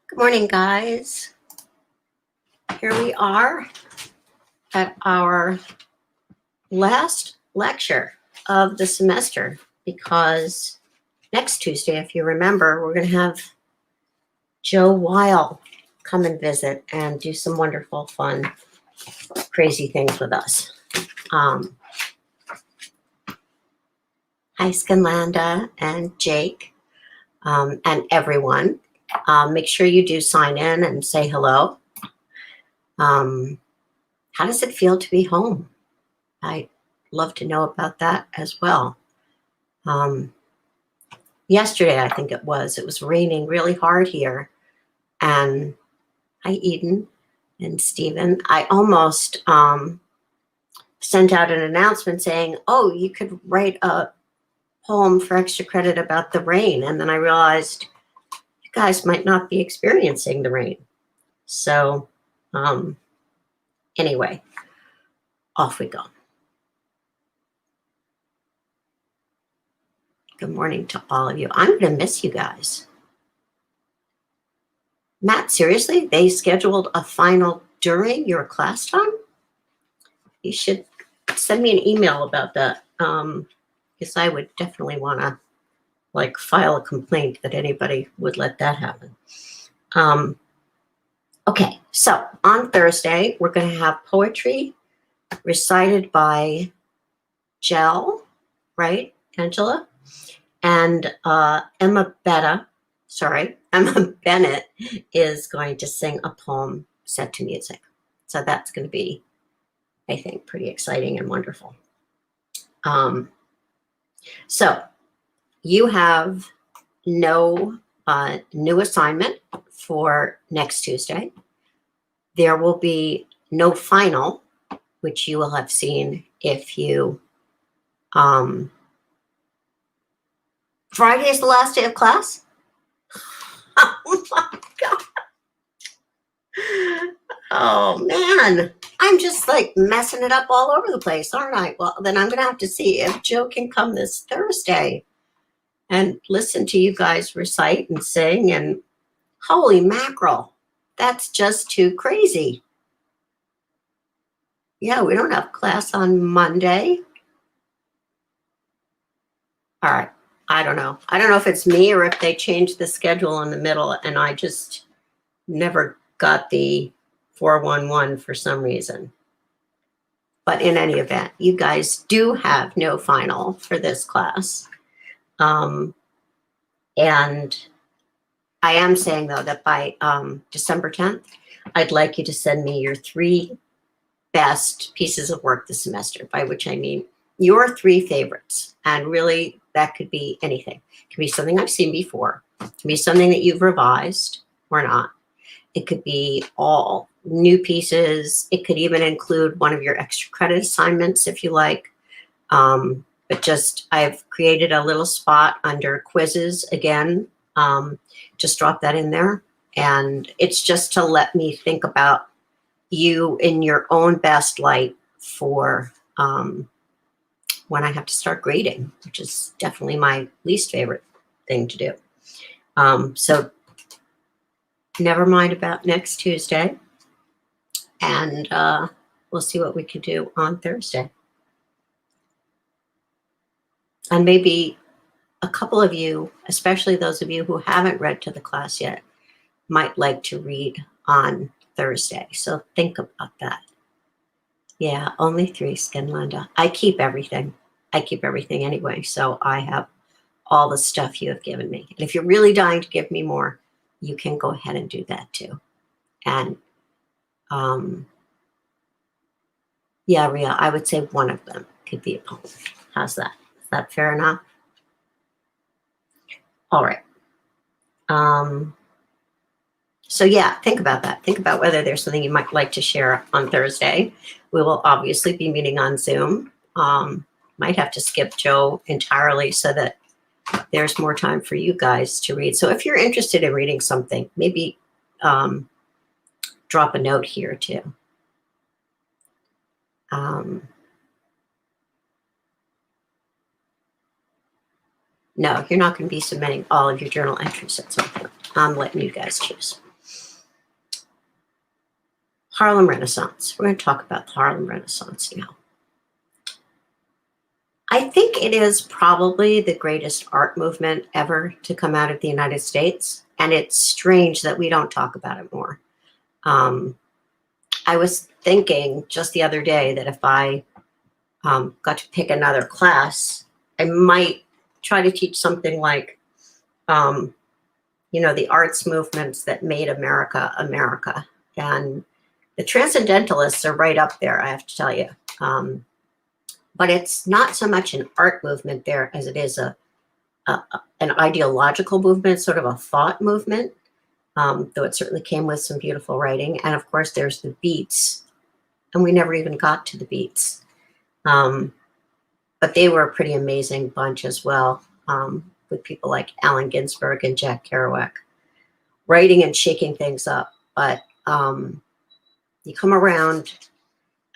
Good morning, guys. Here we are at our last lecture of the semester because next Tuesday, if you remember, we're going to have Joe Weil come and visit and do some wonderful, fun, crazy things with us. Hi, Scanlanda and Jake and everyone. Make sure you do sign in and say hello. How does it feel to be home? I'd love to know about that as well. Yesterday, I think it was raining really hard here. And hi, Eden and Stephen. I almost sent out an announcement saying, oh, you could write a poem for extra credit about the rain. And then I realized you guys might not be experiencing the rain. So anyway, off we go. Good morning to all of you. I'm going to miss you guys. Matt, seriously? They scheduled a final during your class time? You should send me an email about that. Because I would definitely want to file a complaint that anybody would let that happen. Okay, so on Thursday, we're going to have poetry recited by Jell, right, Angela? And Emma Bennett is going to sing a poem set to music. So that's going to be, I think, pretty exciting and wonderful. So you have no new assignment for next Tuesday. There will be no final, which you will have seen if you Friday is the last day of class? Oh my God. Oh man, I'm just messing it up all over the place, aren't I? Well, then I'm going to have to see if Joe can come this Thursday and listen to you guys recite and sing. And holy mackerel, that's just too crazy. Yeah, we don't have class on Monday. All right. I don't know. I don't know if it's me or if they changed the schedule in the middle and I just never got the 411 for some reason. But in any event, you guys do have no final for this class. And I am saying, though, that by December 10th, I'd like you to send me your 3 best pieces of work this semester, by which I mean your 3 favorites. And really, that could be anything. It could be something I've seen before. It could be something that you've revised or not. It could be all new pieces. It could even include one of your extra credit assignments if you like. But just I've created a little spot under quizzes again. Just drop that in there. And it's just to let me think about you in your own best light for when I have to start grading, which is definitely my least favorite thing to do. So never mind about next Tuesday. And we'll see what we can do on Thursday. And maybe a couple of you, especially those of you who haven't read to the class yet, might like to read on Thursday. So think about that. Yeah, only 3, Skinlanda. I keep everything. I keep everything anyway. So I have all the stuff you have given me. And if you're really dying to give me more, you can go ahead and do that too. And yeah, Rhea, I would say one of them could be a poem. How's that? Is that fair enough? All right. So yeah, think about that. Think about whether there's something you might like to share on Thursday. We will obviously be meeting on Zoom. Might have to skip Joe entirely so that there's more time for you guys to read. So if you're interested in reading something, maybe drop a note here too. No, you're not going to be submitting all of your journal entries at some point. I'm letting you guys choose. Harlem Renaissance. We're going to talk about the Harlem Renaissance now. I think it is probably the greatest art movement ever to come out of the United States, and it's strange that we don't talk about it more. I was thinking just the other day that if I got to pick another class, I might try to teach something like, the arts movements that made America, America. And the Transcendentalists are right up there, I have to tell you. But it's not so much an art movement there as it is an ideological movement, sort of a thought movement, though it certainly came with some beautiful writing. And of course, there's the beats. And we never even got to the beats. But they were a pretty amazing bunch as well, with people like Allen Ginsberg and Jack Kerouac, writing and shaking things up. But you come around,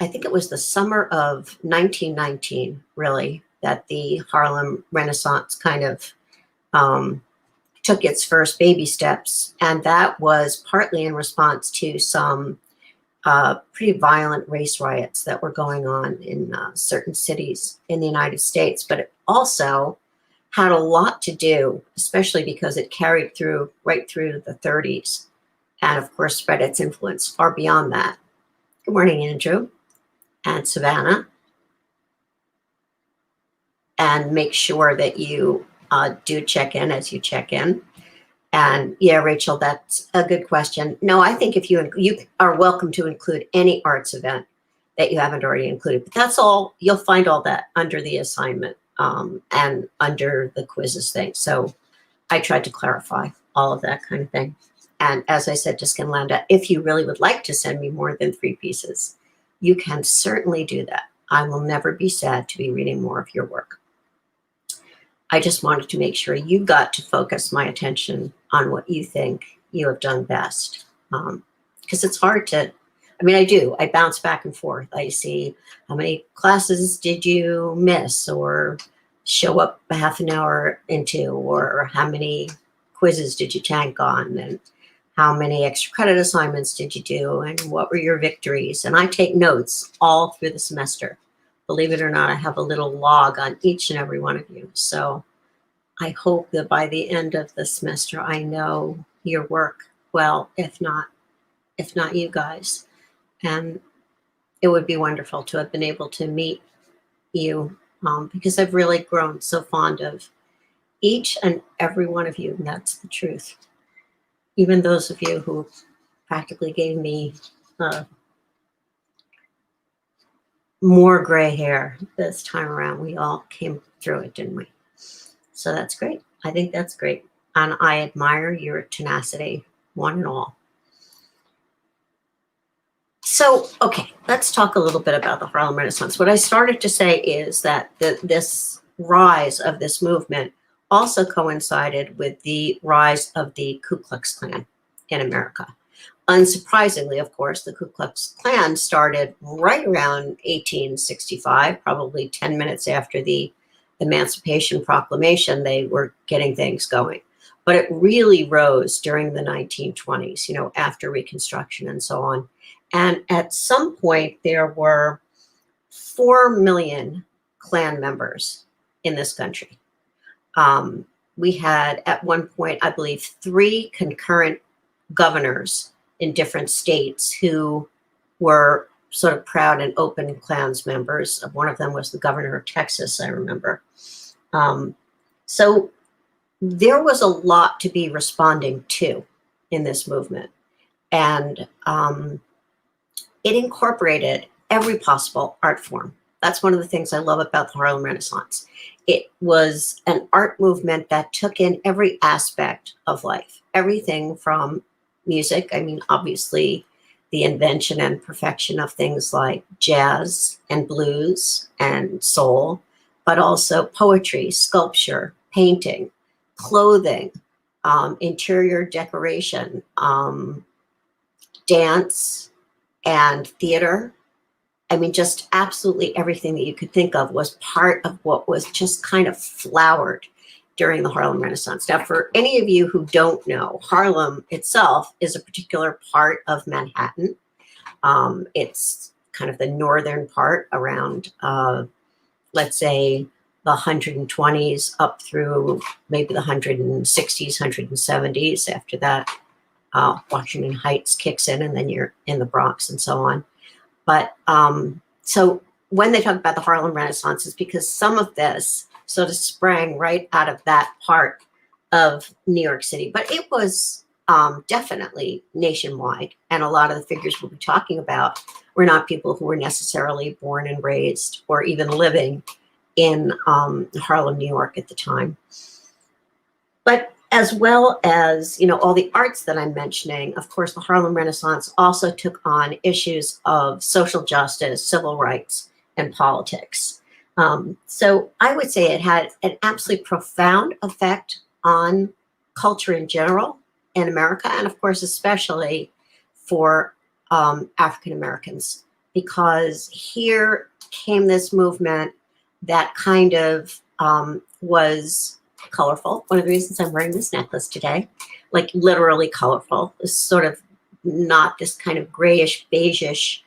I think it was the summer of 1919, really, that the Harlem Renaissance kind of took its first baby steps. And that was partly in response to some pretty violent race riots that were going on in certain cities in the United States. But it also had a lot to do, especially because it carried through right through the 30s and, of course, spread its influence far beyond that. Good morning, Andrew and Savannah. And make sure that you do check in as you check in. And yeah, Rachel, that's a good question. No, I think if you are welcome to include any arts event that you haven't already included, but that's all, you'll find all that under the assignment and under the quizzes thing. So I tried to clarify all of that kind of thing. And as I said to Skinlanda, if you really would like to send me more than 3 pieces, you can certainly do that. I will never be sad to be reading more of your work. I just wanted to make sure you got to focus my attention on what you think you have done best. Because it's hard to, I bounce back and forth. I see how many classes did you miss or show up a half an hour into, or how many quizzes did you tank on, and how many extra credit assignments did you do, and what were your victories? And I take notes all through the semester. Believe it or not, I have a little log on each and every one of you. So I hope that by the end of the semester, I know your work well, if not you guys. And it would be wonderful to have been able to meet you because I've really grown so fond of each and every one of you. And that's the truth. Even those of you who practically gave me more gray hair this time around. We all came through it, didn't we? So that's great. I think that's great. And I admire your tenacity, one and all. So, okay, let's talk a little bit about the Harlem Renaissance. What I started to say is that this rise of this movement also coincided with the rise of the Ku Klux Klan in America. Unsurprisingly, of course, the Ku Klux Klan started right around 1865, probably 10 minutes after the Emancipation Proclamation. They were getting things going. But it really rose during the 1920s, after Reconstruction and so on. And at some point, there were 4 million Klan members in this country. We had, at one point, I believe, 3 concurrent governors in different states who were sort of proud and open Klans members. One of them was the governor of Texas, I remember. So there was a lot to be responding to in this movement. And it incorporated every possible art form. That's one of the things I love about the Harlem Renaissance. It was an art movement that took in every aspect of life, everything from music. Obviously, the invention and perfection of things like jazz and blues and soul, but also poetry, sculpture, painting, clothing, interior decoration, dance, and theater. Just absolutely everything that you could think of was part of what was just kind of flowered during the Harlem Renaissance. Now, for any of you who don't know, Harlem itself is a particular part of Manhattan. It's kind of the northern part around, let's say, the 120s up through maybe the 160s, 170s. After that, Washington Heights kicks in, and then you're in the Bronx and so on. But so when they talk about the Harlem Renaissance, it's because some of this sort of sprang right out of that part of New York City. But it was definitely nationwide. And a lot of the figures we'll be talking about were not people who were necessarily born and raised or even living in Harlem, New York at the time. But as well as, all the arts that I'm mentioning, of course, the Harlem Renaissance also took on issues of social justice, civil rights, and politics. So I would say it had an absolutely profound effect on culture in general in America, and of course, especially for African Americans, because here came this movement that kind of was colorful. One of the reasons I'm wearing this necklace today, like literally colorful, is sort of not this kind of grayish, beigeish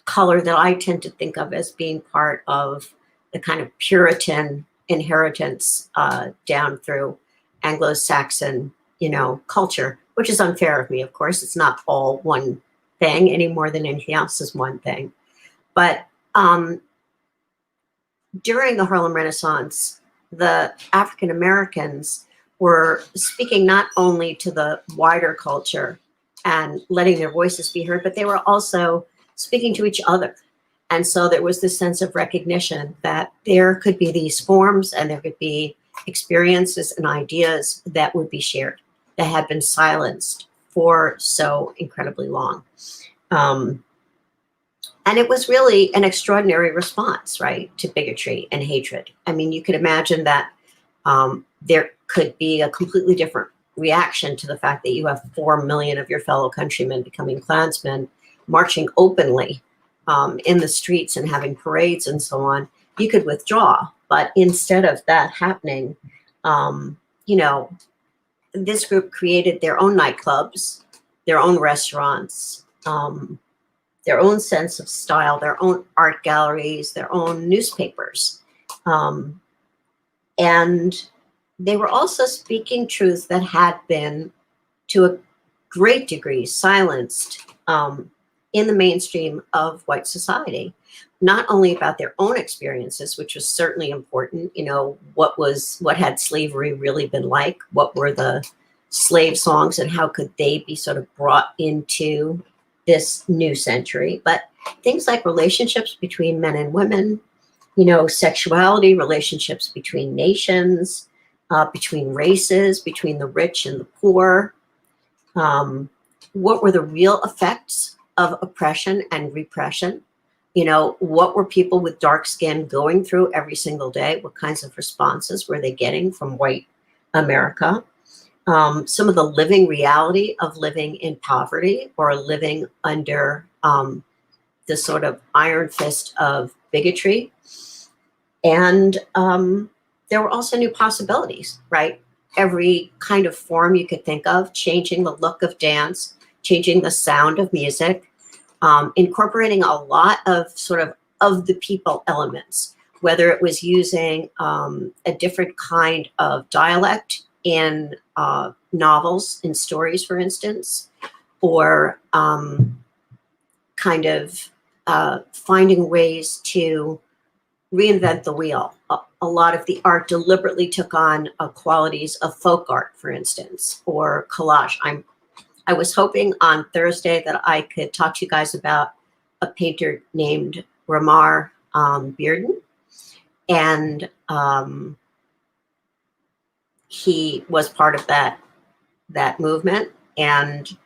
color that I tend to think of as being part of the kind of Puritan inheritance down through Anglo-Saxon, culture, which is unfair of me, of course. It's not all one thing any more than anything else is one thing. But during the Harlem Renaissance, the African Americans were speaking not only to the wider culture and letting their voices be heard, but they were also speaking to each other. And so there was this sense of recognition that there could be these forms and there could be experiences and ideas that would be shared, that had been silenced for so incredibly long. And it was really an extraordinary response, right, to bigotry and hatred. I mean, you could imagine that there could be a completely different reaction to the fact that you have 4 million of your fellow countrymen becoming Klansmen, marching openly in the streets and having parades and so on. You could withdraw, but instead of that happening, this group created their own nightclubs, their own restaurants, their own sense of style, their own art galleries, their own newspapers. And they were also speaking truths that had been, to a great degree, silenced in the mainstream of white society. Not only about their own experiences, which was certainly important, what had slavery really been like? What were the slave songs and how could they be sort of brought into this new century? But things like relationships between men and women, sexuality, relationships between nations, between races, between the rich and the poor. What were the real effects of oppression and repression? What were people with dark skin going through every single day? What kinds of responses were they getting from white America? Some of the living reality of living in poverty or living under the sort of iron fist of bigotry. And there were also new possibilities, right? Every kind of form you could think of, changing the look of dance, changing the sound of music, incorporating a lot of sort of the people elements, whether it was using a different kind of dialect in novels and stories, for instance, or kind of finding ways to reinvent the wheel. A lot of the art deliberately took on qualities of folk art, for instance, or collage. I was hoping on Thursday that I could talk to you guys about a painter named Ramar Bearden. And he was part of that movement. And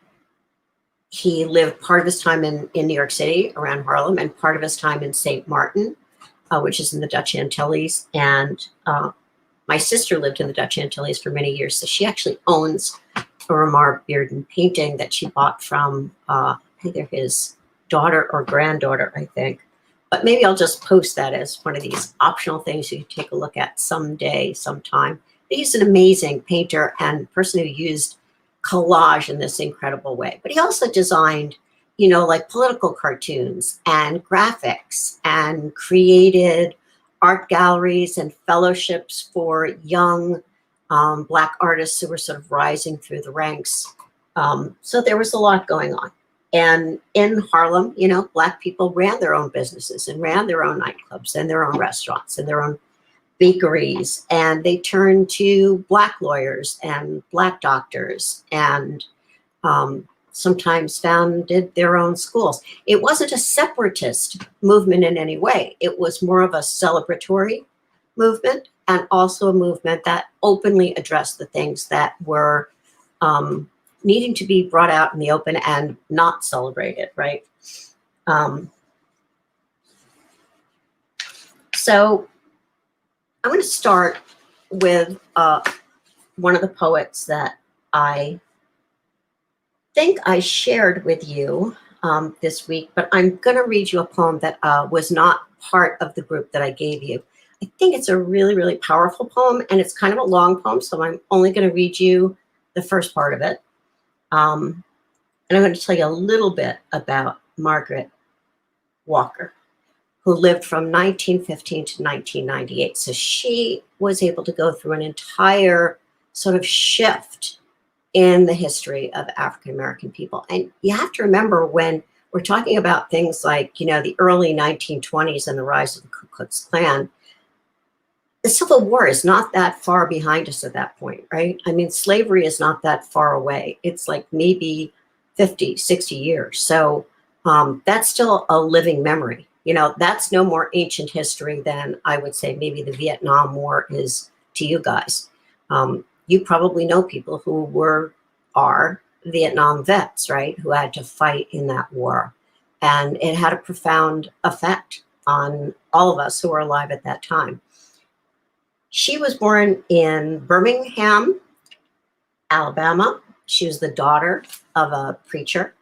he lived part of his time in New York City around Harlem and part of his time in St. Martin, which is in the Dutch Antilles. And my sister lived in the Dutch Antilles for many years. So she actually owns a Ramar Bearden painting that she bought from either his daughter or granddaughter, I think. But maybe I'll just post that as one of these optional things you can take a look at someday, sometime. He's an amazing painter and person who used collage in this incredible way. But he also designed, like political cartoons and graphics, and created art galleries and fellowships for young Black artists who were sort of rising through the ranks. So there was a lot going on. And in Harlem, Black people ran their own businesses and ran their own nightclubs and their own restaurants and their own bakeries. And they turned to Black lawyers and Black doctors, and sometimes founded their own schools. It wasn't a separatist movement in any way. It was more of a celebratory movement, and also a movement that openly addressed the things that were needing to be brought out in the open and not celebrated, right? So I'm going to start with one of the poets that I think I shared with you this week, but I'm going to read you a poem that was not part of the group that I gave you. I think it's a really, really powerful poem, and it's kind of a long poem, so I'm only going to read you the first part of it. And I'm going to tell you a little bit about Margaret Walker, who lived from 1915 to 1998. So she was able to go through an entire sort of shift in the history of African American people. And you have to remember, when we're talking about things like, the early 1920s and the rise of the Ku Klux Klan, the Civil War is not that far behind us at that point, right? I mean, slavery is not that far away. It's like maybe 50, 60 years. So that's still a living memory. That's no more ancient history than, I would say, maybe the Vietnam War is to you guys. You probably know people who are Vietnam vets, right? Who had to fight in that war. And it had a profound effect on all of us who were alive at that time. She was born in Birmingham, Alabama. She was the daughter of a preacher,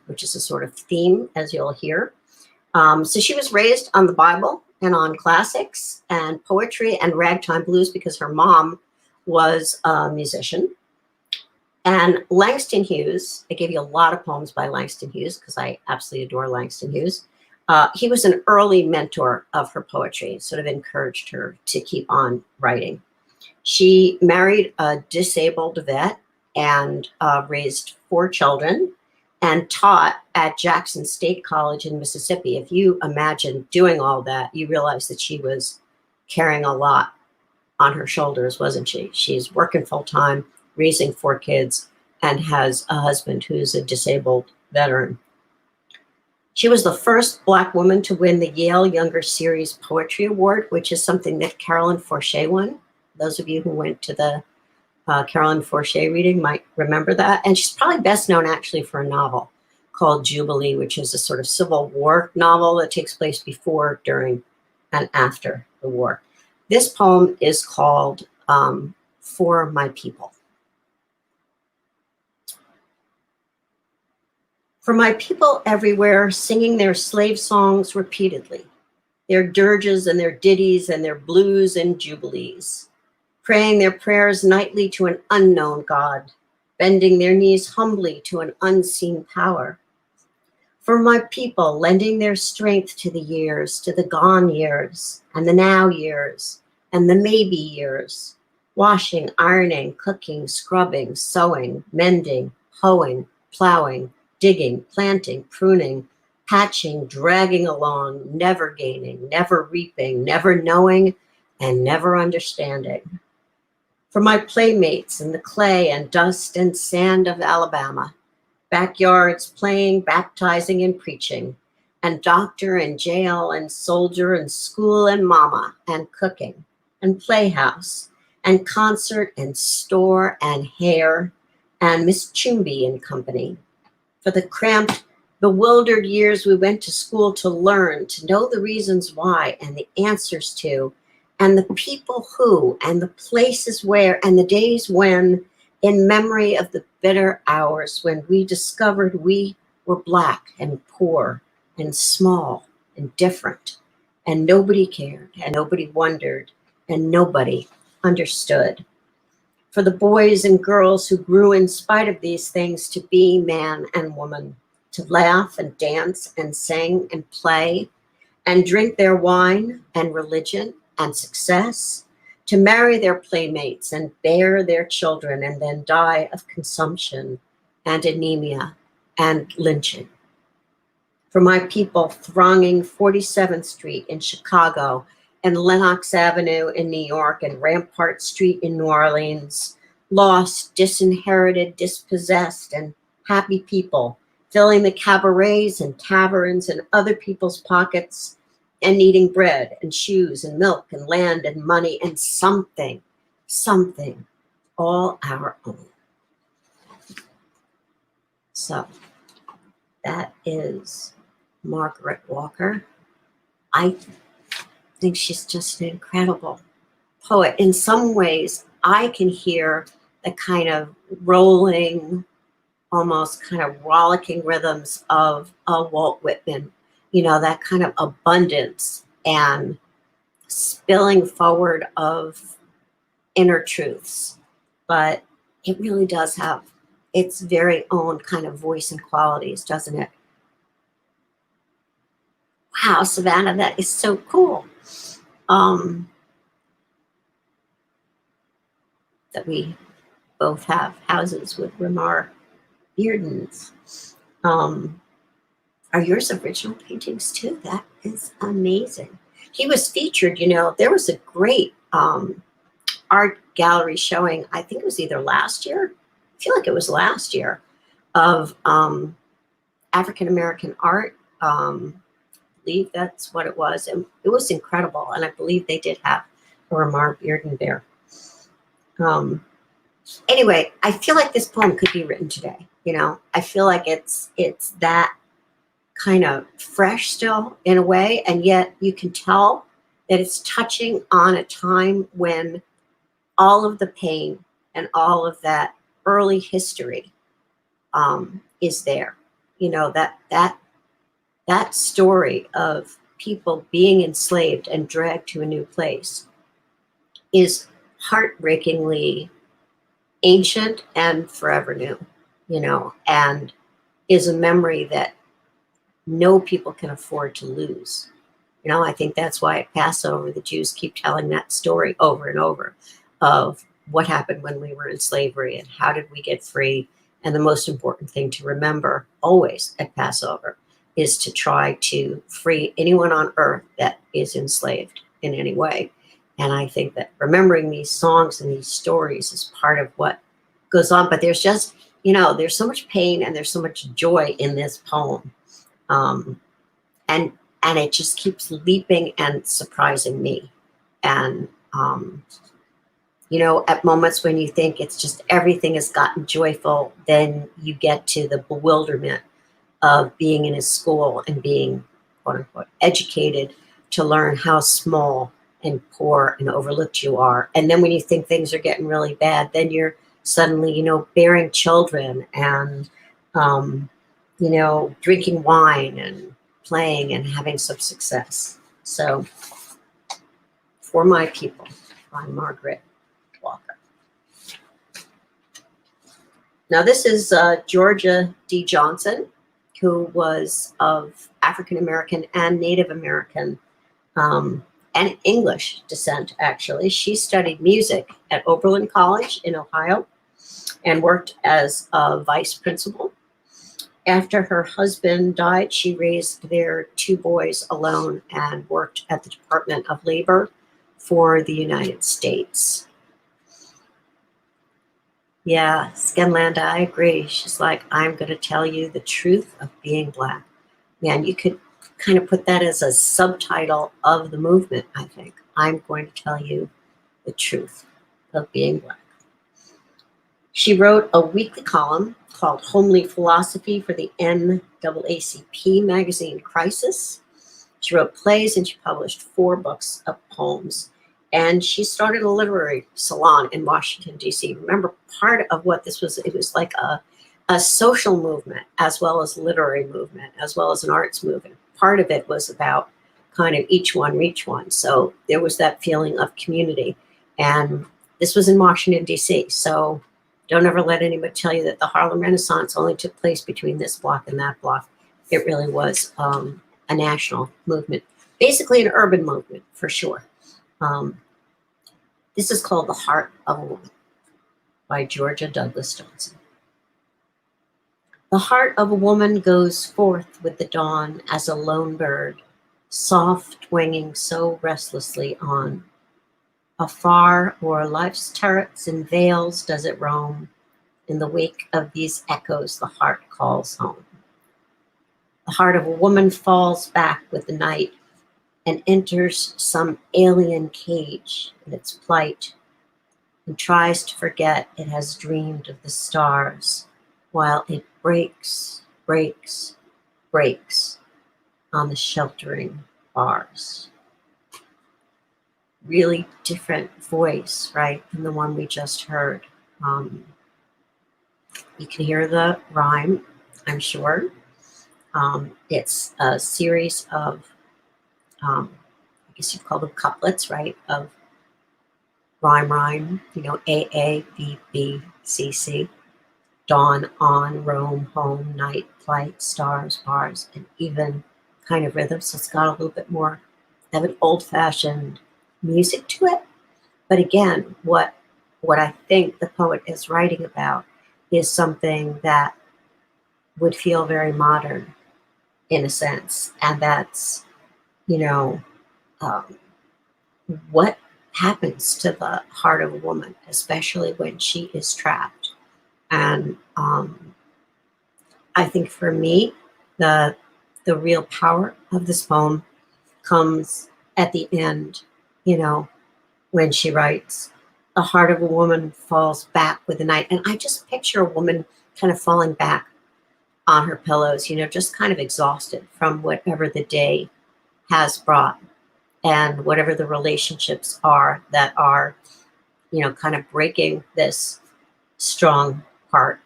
which is a sort of theme, as you'll hear. So she was raised on the Bible and on classics and poetry and ragtime blues, because her mom was a musician. And Langston Hughes, I gave you a lot of poems by Langston Hughes because I absolutely adore Langston Hughes. He was an early mentor of her poetry, sort of encouraged her to keep on writing. She married a disabled vet and raised 4 children and taught at Jackson State College in Mississippi. If you imagine doing all that, you realize that she was carrying a lot on her shoulders, wasn't she? She's working full time, raising 4 kids, and has a husband who's a disabled veteran. She was the first Black woman to win the Yale Younger Series Poetry Award, which is something that Carolyn Forche won. Those of you who went to the Carolyn Forche reading might remember that. And she's probably best known actually for a novel called Jubilee, which is a sort of Civil War novel that takes place before, during, and after the war. This poem is called For My People. For my people everywhere, singing their slave songs repeatedly, their dirges and their ditties and their blues and jubilees, praying their prayers nightly to an unknown God, bending their knees humbly to an unseen power. For my people, lending their strength to the years, to the gone years, and the now years, and the maybe years, washing, ironing, cooking, scrubbing, sewing, mending, hoeing, plowing, digging, planting, pruning, patching, dragging along, never gaining, never reaping, never knowing, and never understanding. For my playmates in the clay and dust and sand of Alabama, backyards playing, baptizing, and preaching, and doctor and jail and soldier and school and mama and cooking and playhouse and concert and store and hair and Miss Chumby and company. For the cramped, bewildered years we went to school to learn, to know the reasons why and the answers to, and the people who, and the places where, and the days when, in memory of the bitter hours when we discovered we were Black and poor and small and different, and nobody cared, and nobody wondered, and nobody understood. For the boys and girls who grew in spite of these things to be man and woman, to laugh and dance and sing and play and drink their wine and religion and success, to marry their playmates and bear their children and then die of consumption and anemia and lynching. For my people thronging 47th Street in Chicago and Lenox Avenue in New York and Rampart Street in New Orleans, lost, disinherited, dispossessed, and happy people, filling the cabarets and taverns and other people's pockets and needing bread and shoes and milk and land and money and something, all our own. So that is Margaret Walker. I think she's just an incredible poet. In some ways, I can hear the kind of rolling, almost kind of rollicking rhythms of Walt Whitman, you know, that kind of abundance and spilling forward of inner truths. But it really does have its very own kind of voice and qualities, doesn't it? Wow, Savannah, that is so cool. That we both have houses with Ramar Beardens. Are yours original paintings too? That is amazing. He was featured, you know, there was a great art gallery showing, I think it was either last year, I feel like it was last year, of African-American art. I believe that's what it was. And it was incredible. And I believe they did have a Ramar Bearden there. Anyway, I feel like this poem could be written today. You know, I feel like it's that kind of fresh still in a way, and yet you can tell that it's touching on a time when all of the pain and all of that early history is there. You know, that story of people being enslaved and dragged to a new place is heartbreakingly ancient and forever new, you know, and is a memory that no people can afford to lose. You know, I think that's why at Passover, the Jews keep telling that story over and over of what happened when we were in slavery and how did we get free. And the most important thing to remember always at Passover is to try to free anyone on earth that is enslaved in any way. And I think that remembering these songs and these stories is part of what goes on. But there's just, you know, there's so much pain and there's so much joy in this poem. And it just keeps leaping and surprising me. And, you know, at moments when you think it's just everything has gotten joyful, then you get to the bewilderment of being in a school and being, quote unquote, educated to learn how small and poor and overlooked you are. And then when you think things are getting really bad, then you're suddenly, you know, bearing children and, you know, drinking wine and playing and having some success. So, For My People by Margaret Walker. Now this is Georgia D. Johnson, who was of African-American and Native American and English descent, actually. She studied music at Oberlin College in Ohio and worked as a vice principal. After her husband died, she raised their two boys alone and worked at the Department of Labor for the United States. Yeah, Skenlanda, I agree. She's like, I'm going to tell you the truth of being Black. Man, you could kind of put that as a subtitle of the movement, I think. I'm going to tell you the truth of being Black. She wrote a weekly column called Homely Philosophy for the NAACP magazine Crisis. She wrote plays and she published 4 books of poems. And she started a literary salon in Washington, D.C. Remember, part of what this was, it was like a social movement as well as literary movement, as well as an arts movement. Part of it was about kind of each one reach one. So there was that feeling of community. And this was in Washington, D.C. So Don't ever let anybody tell you that the Harlem Renaissance only took place between this block and that block. It really was a national movement, basically an urban movement for sure. Um, this is called The Heart of a Woman by Georgia Douglas Johnson. The heart of a woman goes forth with the dawn as a lone bird, soft winging so restlessly on. Afar o'er life's turrets and vales does it roam. In the wake of these echoes, the heart calls home. The heart of a woman falls back with the night and enters some alien cage in its plight and tries to forget it has dreamed of the stars while it breaks, breaks, breaks on the sheltering bars. Really different voice, right, than the one we just heard. You can hear the rhyme, I'm sure. It's a series of, I guess you'd call them couplets, right, of rhyme, A, A, B, B, C, C, dawn, on, roam, home, night, plight, stars, bars, and even kind of rhythm. So it's got a little bit more of an old-fashioned music to it. But again, what I think the poet is writing about is something that would feel very modern in a sense. And that's, what happens to the heart of a woman, especially when she is trapped. And I think for me, the real power of this poem comes at the end, when she writes, the heart of a woman falls back with the night. And I just picture a woman kind of falling back on her pillows, just kind of exhausted from whatever the day has brought and whatever the relationships are that are, kind of breaking this strong heart,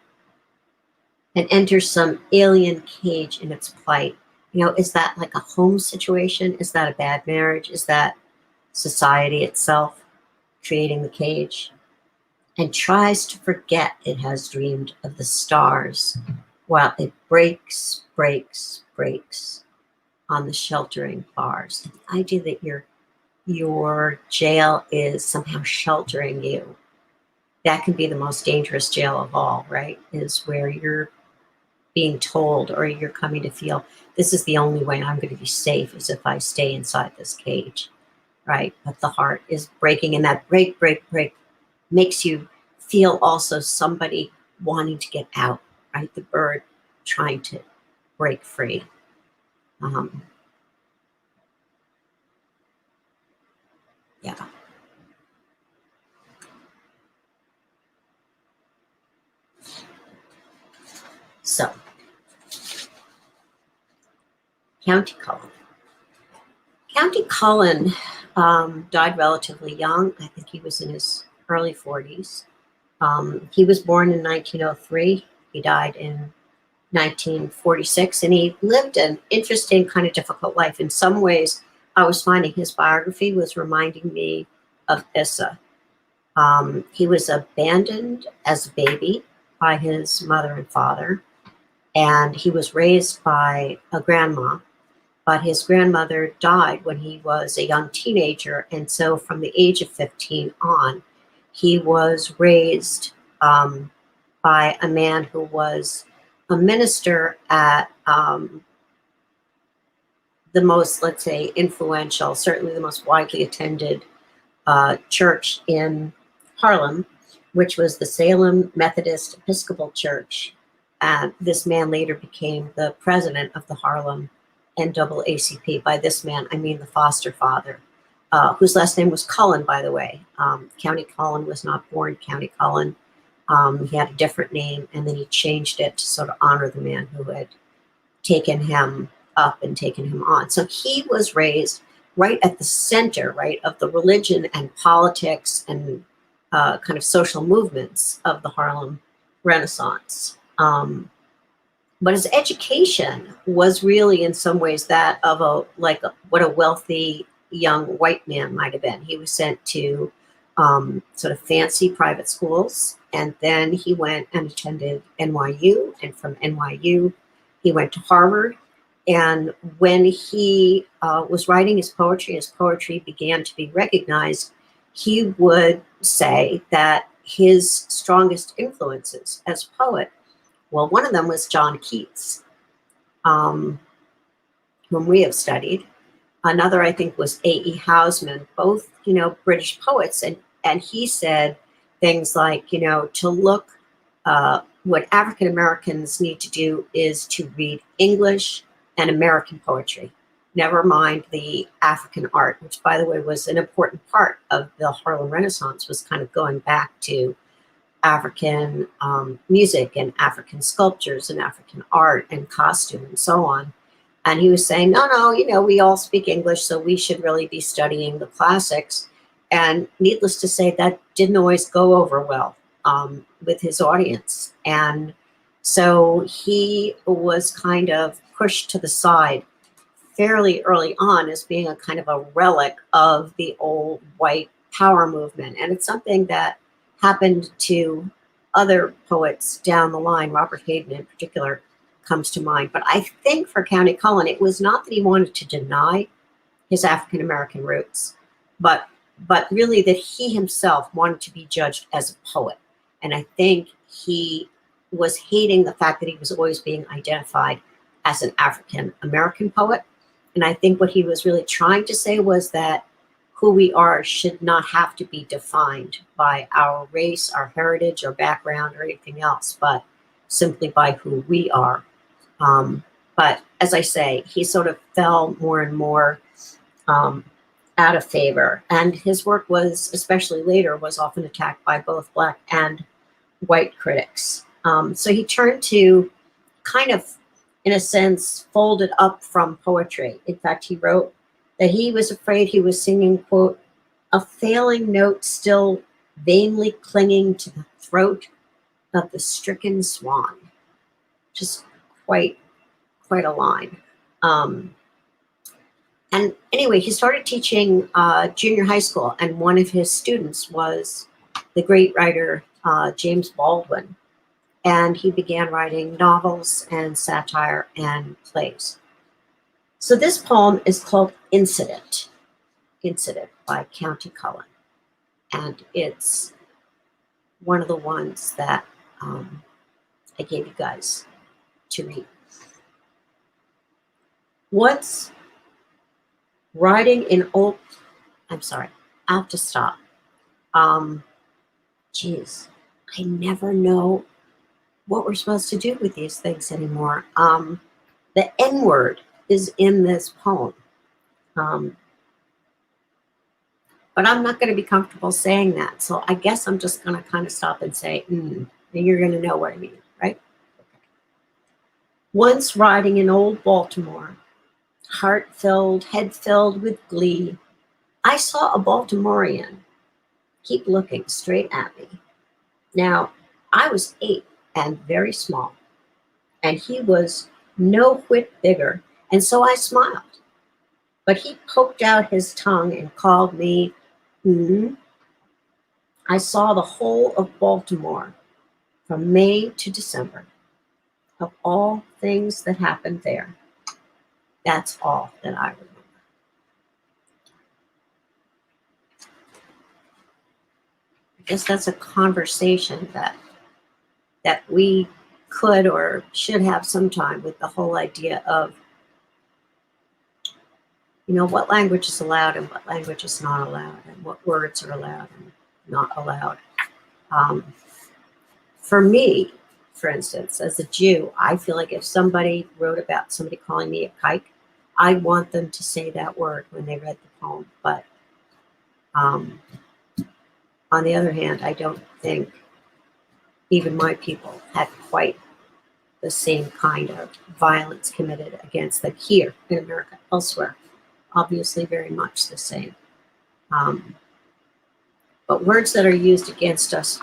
and enters some alien cage in its plight. Is that like a home situation? Is that a bad marriage? Is that society itself creating the cage? And tries to forget it has dreamed of the stars while it breaks, breaks, breaks on the sheltering bars. And the idea that your jail is somehow sheltering you, that can be the most dangerous jail of all, right? Is where you're being told, or you're coming to feel, this is the only way I'm going to be safe is if I stay inside this cage, right? But the heart is breaking, and that break, break, break makes you feel also somebody wanting to get out, right? The bird trying to break free. Yeah. So, County Cullen. County Cullen died relatively young. I think he was in his early 40s. He was born in 1903. He died in 1946, and he lived an interesting, kind of difficult life. In some ways, I was finding his biography was reminding me of Issa. He was abandoned as a baby by his mother and father, and he was raised by a grandma, but his grandmother died when he was a young teenager, and so from the age of 15 on, he was raised by a man who was a minister at the most, let's say, influential, certainly the most widely attended church in Harlem, which was the Salem Methodist Episcopal Church. And this man later became the president of the Harlem NAACP. By this man, I mean the foster father, whose last name was Cullen, by the way. County Cullen was not born County Cullen. He had a different name, and then he changed it to sort of honor the man who had taken him up and taken him on. So he was raised right at the center, right, of the religion and politics and kind of social movements of the Harlem Renaissance. But his education was really, in some ways, that of what a wealthy young white man might have been. He was sent to sort of fancy private schools. And then he went and attended NYU. And from NYU, he went to Harvard. And when he was writing his poetry began to be recognized, he would say that his strongest influences as a poet, well, one of them was John Keats, whom we have studied. Another, I think, was A.E. Housman, both, British poets. And he said things like, to look, what African Americans need to do is to read English and American poetry, never mind the African art, which, by the way, was an important part of the Harlem Renaissance, was kind of going back to African music and African sculptures and African art and costume and so on. And he was saying, no, we all speak English, so we should really be studying the classics. And needless to say, that didn't always go over well with his audience. And so he was kind of pushed to the side fairly early on as being a kind of a relic of the old white power movement. And it's something that happened to other poets down the line. Robert Hayden in particular comes to mind. But I think for County Cullen, it was not that he wanted to deny his African American roots, but really that he himself wanted to be judged as a poet. And I think he was hating the fact that he was always being identified as an African American poet. And I think what he was really trying to say was that who we are should not have to be defined by our race, our heritage, our background, or anything else, but simply by who we are. But as I say, he sort of fell more and more out of favor. And his work was, especially later, was often attacked by both Black and white critics. So he turned to kind of, in a sense, folded up from poetry. In fact, he wrote that he was afraid he was singing, quote, a failing note still vainly clinging to the throat of the stricken swan. Just quite a line. And anyway, he started teaching junior high school, and one of his students was the great writer James Baldwin. And he began writing novels and satire and plays. So this poem is called Incident by County Cullen. And it's one of the ones that I gave you guys to read. Once riding in old, I'm sorry, I have to stop. Geez, I never know what we're supposed to do with these things anymore. The N word is in this poem. But I'm not going to be comfortable saying that. So I guess I'm just going to kind of stop and say, and you're going to know what I mean, right? Okay. Once riding in old Baltimore, heart filled, head filled with glee, I saw a Baltimorean keep looking straight at me. Now, I was 8 and very small, and he was no whit bigger, and so I smiled. But he poked out his tongue and called me, I saw the whole of Baltimore from May to December. Of all things that happened there, that's all that I remember. I guess that's a conversation that we could or should have sometime with the whole idea of, what language is allowed and what language is not allowed, and what words are allowed and not allowed. For me, for instance, as a Jew, I feel like if somebody wrote about somebody calling me a kike, I want them to say that word when they read the poem. But on the other hand, I don't think even my people had quite the same kind of violence committed against them here in America. Elsewhere, obviously very much the same. But words that are used against us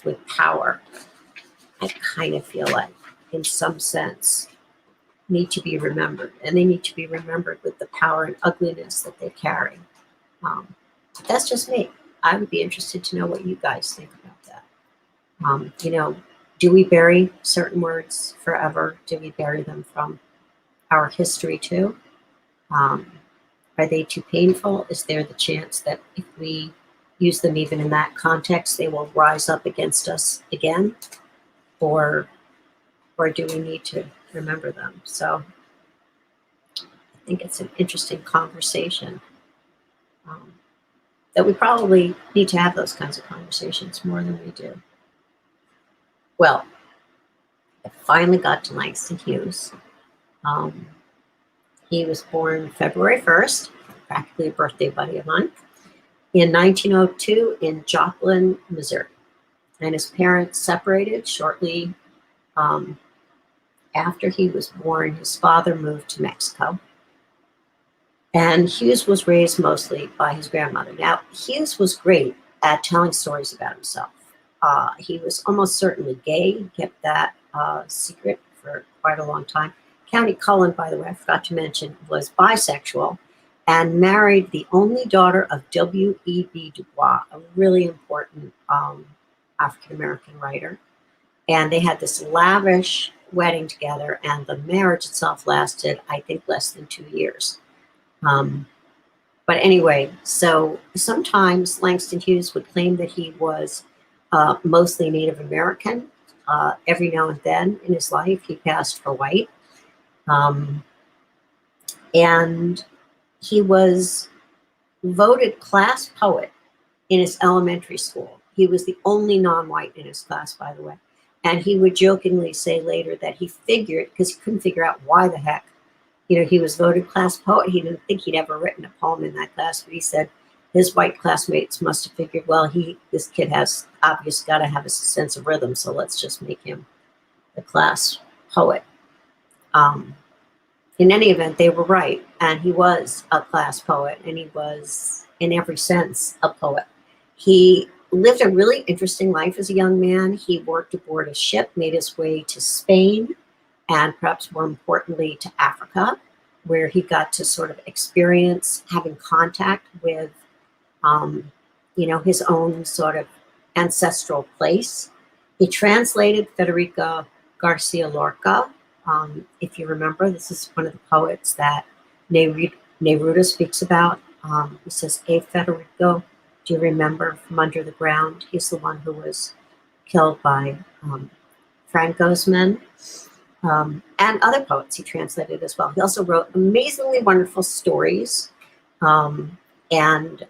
with power, I kind of feel like, in some sense, need to be remembered. And they need to be remembered with the power and ugliness that they carry. That's just me. I would be interested to know what you guys think about that. You know, do we bury certain words forever? Do we bury them from our history too? Um, are they too painful? Is there the chance that if we use them even in that context, they will rise up against us again? Or do we need to remember them? So I think it's an interesting conversation, that we probably need to have those kinds of conversations more than we do. Well, I finally got to Langston Hughes. He was born February 1st, practically a birthday buddy of mine, in 1902 in Joplin, Missouri. And his parents separated shortly after he was born. His father moved to Mexico. And Hughes was raised mostly by his grandmother. Now, Hughes was great at telling stories about himself. He was almost certainly gay. He kept that secret for quite a long time. County Cullen, by the way, I forgot to mention, was bisexual and married the only daughter of W.E.B. Du Bois, a really important African-American writer. And they had this lavish wedding together, and the marriage itself lasted, I think, less than 2 years. But anyway, so sometimes Langston Hughes would claim that he was mostly Native American. Every now and then in his life, he passed for white. And he was voted class poet in his elementary school. He was the only non-white in his class, by the way. And he would jokingly say later that he figured, because he couldn't figure out why the heck, he was voted class poet. He didn't think he'd ever written a poem in that class, but he said his white classmates must have figured, well, this kid has obviously got to have a sense of rhythm, so let's just make him the class poet. In any event, they were right, and he was a class poet, and he was, in every sense, a poet. He lived a really interesting life as a young man. He worked aboard a ship, made his way to Spain, and perhaps more importantly to Africa, where he got to sort of experience having contact with, his own sort of ancestral place. He translated Federico Garcia Lorca. If you remember, this is one of the poets that Neruda speaks about. He says, "Hey, Federico, do you remember from under the ground?" He's the one who was killed by Franco's men. And other poets he translated as well. He also wrote amazingly wonderful stories and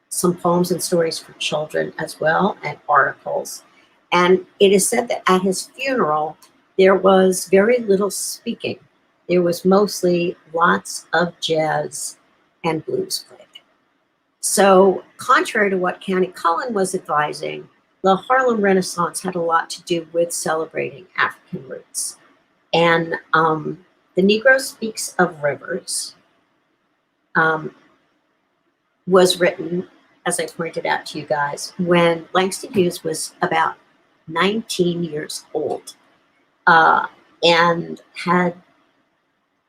some poems and stories for children as well, and articles. And it is said that at his funeral, there was very little speaking. There was mostly lots of jazz and blues played. So contrary to what County Cullen was advising, the Harlem Renaissance had a lot to do with celebrating African roots. And The Negro Speaks of Rivers was written, as I pointed out to you guys, when Langston Hughes was about 19 years old and had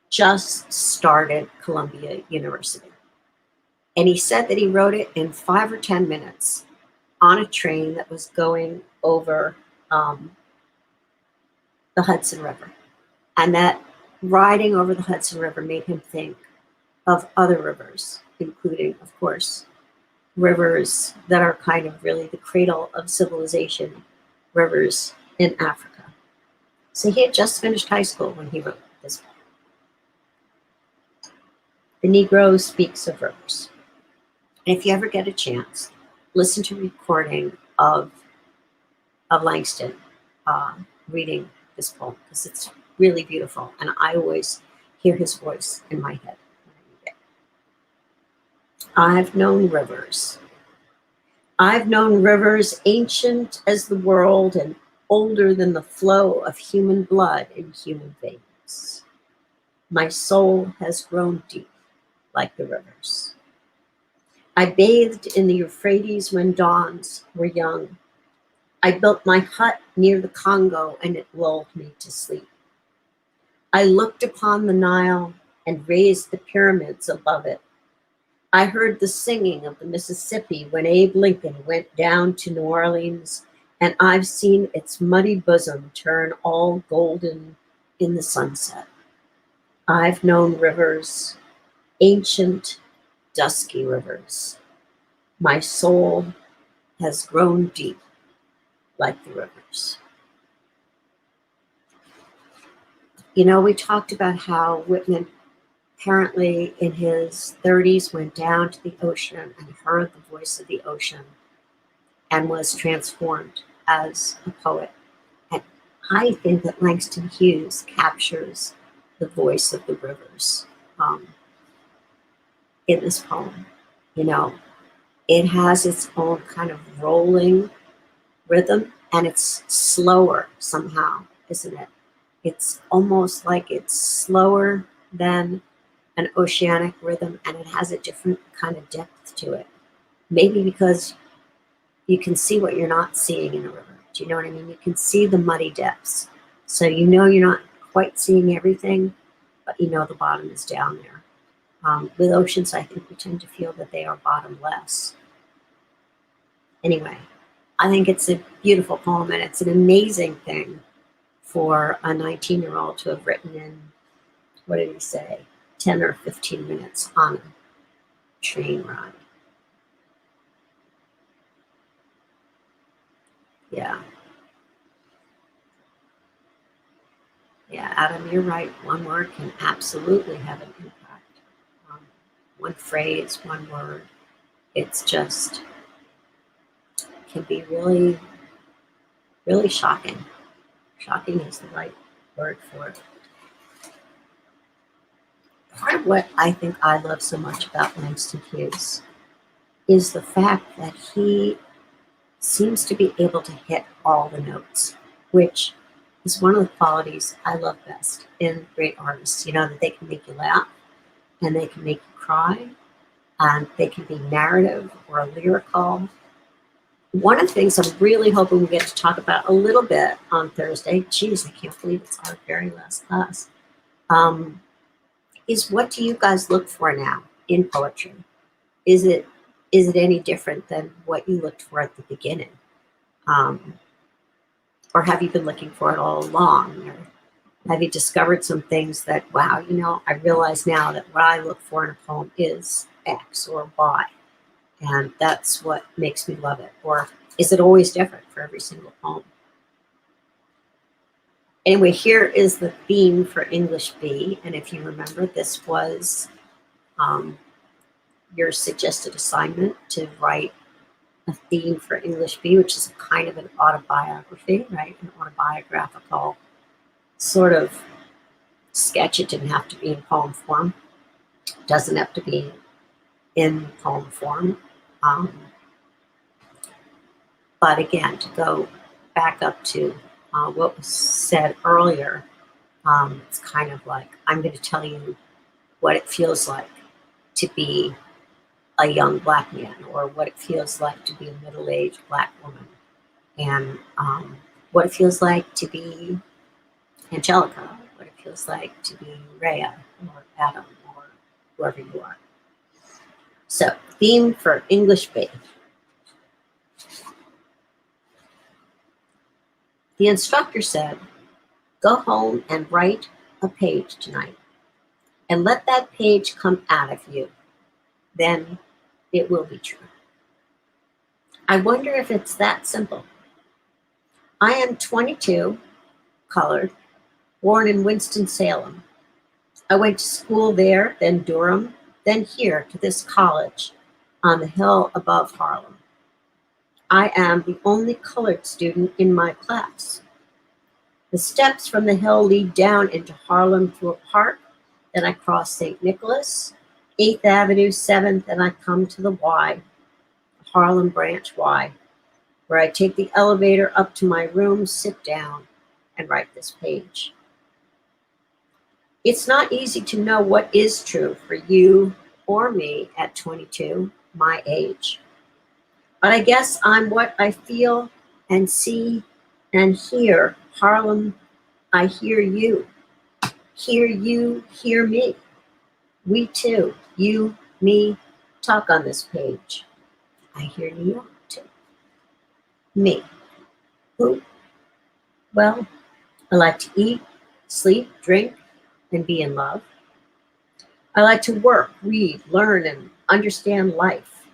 just started Columbia University. And he said that he wrote it in 5 or 10 minutes on a train that was going over the Hudson River. And that riding over the Hudson River made him think of other rivers, including, of course, rivers that are kind of really the cradle of civilization, rivers in Africa. So he had just finished high school when he wrote this book. The Negro Speaks of Rivers. And if you ever get a chance, listen to a recording of Langston reading this poem, because it's really beautiful, and I always hear his voice in my head when I read it. I've known rivers. I've known rivers ancient as the world and older than the flow of human blood in human veins. My soul has grown deep like the rivers. I bathed in the Euphrates when dawns were young. I built my hut near the Congo and it lulled me to sleep. I looked upon the Nile and raised the pyramids above it. I heard the singing of the Mississippi when Abe Lincoln went down to New Orleans, and I've seen its muddy bosom turn all golden in the sunset. I've known rivers, ancient, dusky rivers. My soul has grown deep like the rivers. You know, we talked about how Whitman apparently in his 30s went down to the ocean and heard the voice of the ocean and was transformed as a poet. And I think that Langston Hughes captures the voice of the rivers in this poem. You know, it has its own kind of rolling rhythm, and it's slower somehow, isn't it? It's almost like it's slower than an oceanic rhythm, and it has a different kind of depth to it. Maybe because you can see what you're not seeing in a river. Do you know what I mean? You can see the muddy depths. So you know you're not quite seeing everything, but you know the bottom is down there. With oceans, I think we tend to feel that they are bottomless. Anyway, I think it's a beautiful poem, and it's an amazing thing for a 19-year-old to have written in, what did he say, 10 or 15 minutes on a train ride. Yeah. Yeah, Adam, you're right. One word can absolutely have an impact. One phrase, one word. It's just can be really, really shocking. Shocking is the right word for it. Part of what I think I love so much about Langston Hughes is the fact that he seems to be able to hit all the notes, which is one of the qualities I love best in great artists. You know, that they can make you laugh and they can make you cry and they can be narrative or lyrical. One of the things I'm really hoping we get to talk about a little bit on Thursday, geez, I can't believe it's our very last class, is what do you guys look for now in poetry? Is it any different than what you looked for at the beginning? Or have you been looking for it all along? Or have you discovered some things that, wow, you know, I realize now that what I look for in a poem is X or Y, and that's what makes me love it? Or is it always different for every single poem? Anyway, here is the theme for English B, and if you remember, this was your suggested assignment to write a theme for English B, which is a kind of an autobiography, right? An autobiographical sort of sketch. It didn't have to be in poem form. It doesn't have to be in poem form. But again, to go back up to what was said earlier, it's kind of like, I'm going to tell you what it feels like to be a young Black man, or what it feels like to be a middle-aged Black woman, and what it feels like to be Angelica, what it feels like to be Rhea, or Adam, or whoever you are. So, theme for English B. The instructor said, go home and write a page tonight, and let that page come out of you. Then it will be true. I wonder if it's that simple. I am 22, colored, born in Winston-Salem. I went to school there, then Durham, then here to this college on the hill above Harlem. I am the only colored student in my class. The steps from the hill lead down into Harlem through a park, then I cross St. Nicholas, 8th Avenue, 7th, and I come to the Y, Harlem Branch Y, where I take the elevator up to my room, sit down, and write this page. It's not easy to know what is true for you or me at 22, my age. But I guess I'm what I feel and see and hear. Harlem, I hear you. Hear you, hear me. We too, you, me, talk on this page. I hear New York too. Me. Who? Well, I like to eat, sleep, drink, and be in love. I like to work, read, learn, and understand life.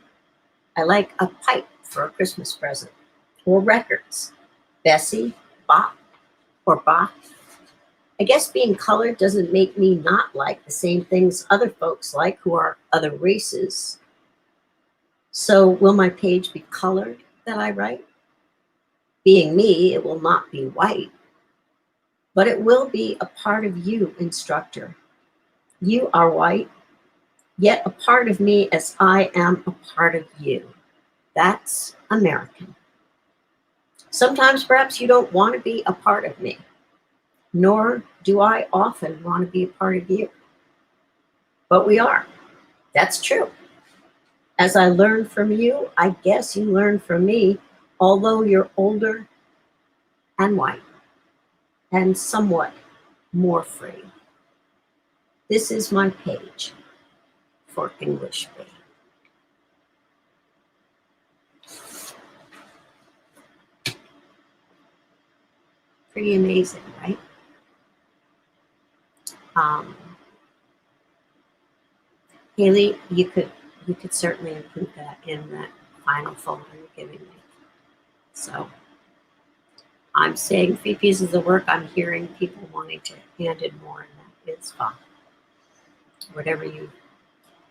I like a pipe for a Christmas present, or records. Bessie, Bop, or Bach. I guess being colored doesn't make me not like the same things other folks like who are other races. So will my page be colored that I write? Being me, it will not be white, but it will be a part of you, instructor. You are white, yet a part of me as I am a part of you. That's American. Sometimes perhaps you don't want to be a part of me, nor do I often want to be a part of you. But we are. That's true. As I learn from you, I guess you learn from me, although you're older and white and somewhat more free. This is my page for English B. Pretty amazing, right? Haley, you could certainly include that in that final folder you're giving me. So I'm saying 3 pieces of work. I'm hearing people wanting to hand in more, and that is fine. Whatever you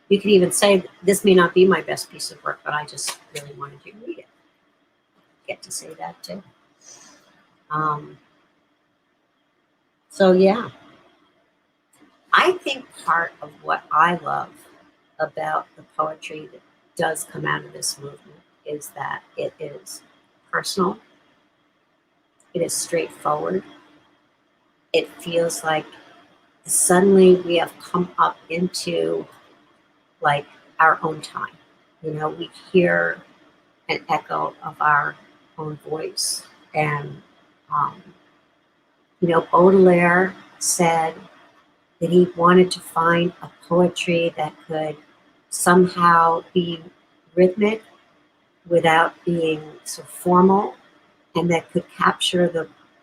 could even say, this may not be my best piece of work, but I just really wanted you to read it. Get to say that too. So yeah, I think part of what I love about the poetry that does come out of this movement is that it is personal, it is straightforward. It feels like suddenly we have come up into like our own time. You know, we hear an echo of our own voice. And, you know, Baudelaire said that he wanted to find a poetry that could somehow be rhythmic without being so formal, and that could capture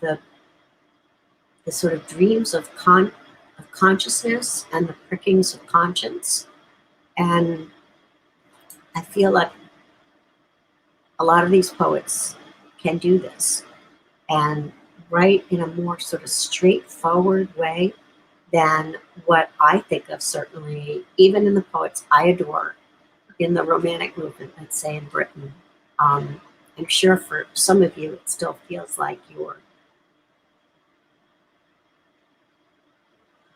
the sort of dreams of consciousness and the prickings of conscience. And I feel like a lot of these poets can do this and write in a more sort of straightforward way than what I think of, certainly, even in the poets I adore in the Romantic movement, let's say in Britain. I'm sure for some of you, it still feels like you're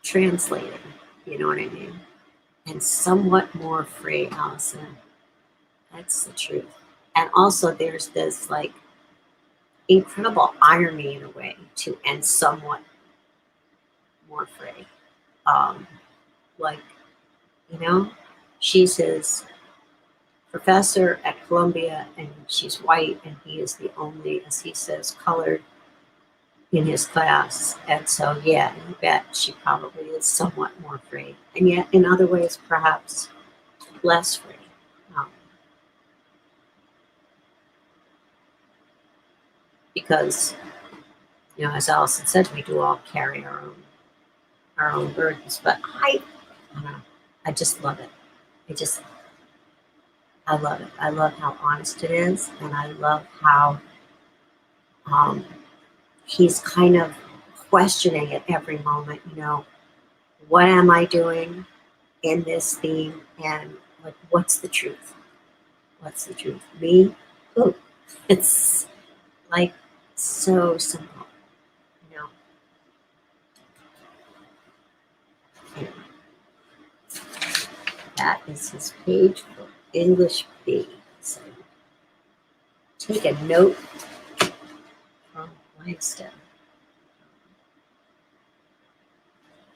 translating, you know what I mean? And somewhat more free, Allison. That's the truth. And also there's this like incredible irony in a way to and somewhat more free. Like, you know, she's his professor at Columbia and she's white and he is the only, as he says, colored in his class. And so, yeah, you bet she probably is somewhat more free. And yet in other ways, perhaps less free. Because, you know, as Allison said, we do all carry our own burdens. But I don't know, I just love it. I love it. I love how honest it is, and I love how he's kind of questioning at every moment, you know, what am I doing in this theme, and like, what's the truth? What's the truth? Me? Who? It's like so simple, you know. Anyway, that is his page for English B. So take a note from Langston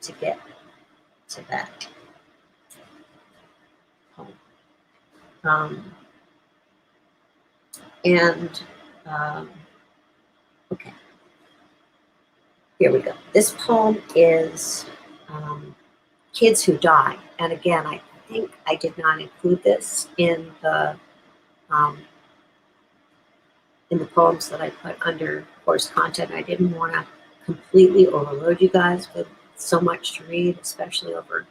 to get to that poem. Okay, here we go. This poem is Kids Who Die. And again, I think I did not include this um, in the poems that I put under course content. I didn't want to completely overload you guys with so much to read, especially over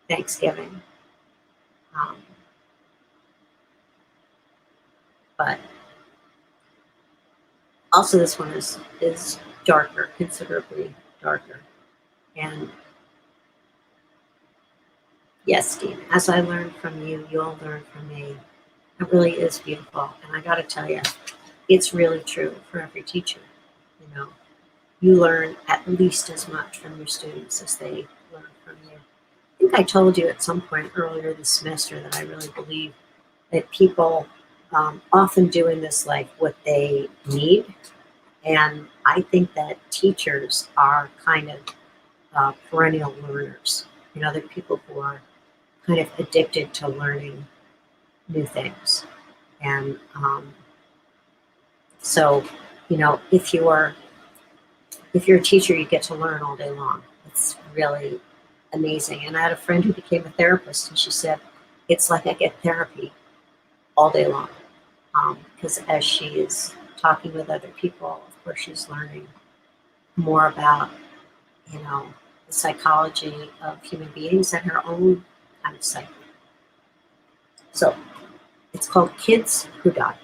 Thanksgiving. Um, but also this one is darker, considerably darker. And yes, Dean, as I learned from you, you'll learn from me. It really is beautiful. And I got to tell you, it's really true for every teacher. You know, you learn at least as much from your students as they learn from you. I think I told you at some point earlier this semester that I really believe that people often do in this life what they need. And I think that teachers are kind of perennial learners. You know, they're people who are kind of addicted to learning new things. And so, you know, if you're a teacher, you get to learn all day long. It's really amazing. And I had a friend who became a therapist, and she said, it's like I get therapy all day long. Because as she is talking with other people, of course, she's learning more about, you know, the psychology of human beings and her own kind of psyche. So it's called Kids Who Die.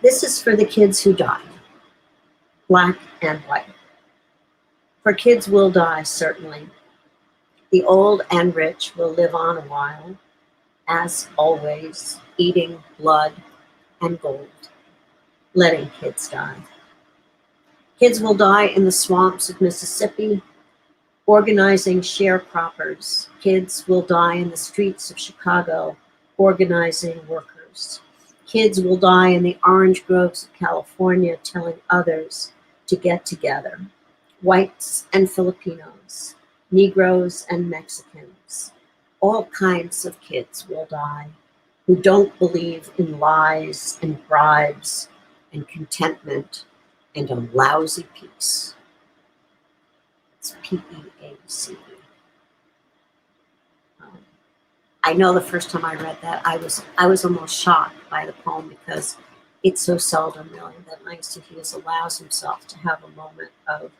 This is for the kids who die, black and white. For kids will die, certainly. The old and rich will live on a while, as always, eating blood and gold, letting kids die. Kids will die in the swamps of Mississippi, organizing sharecroppers. Kids will die in the streets of Chicago, organizing workers. Kids will die in the orange groves of California, telling others to get together. Whites and Filipinos, Negroes and Mexicans, all kinds of kids will die who don't believe in lies and bribes and contentment and a lousy peace. It's P-E-A-C-E. I know the first time I read that, I was almost shocked by the poem because it's so seldom really that Langston Hughes allows himself to have a moment of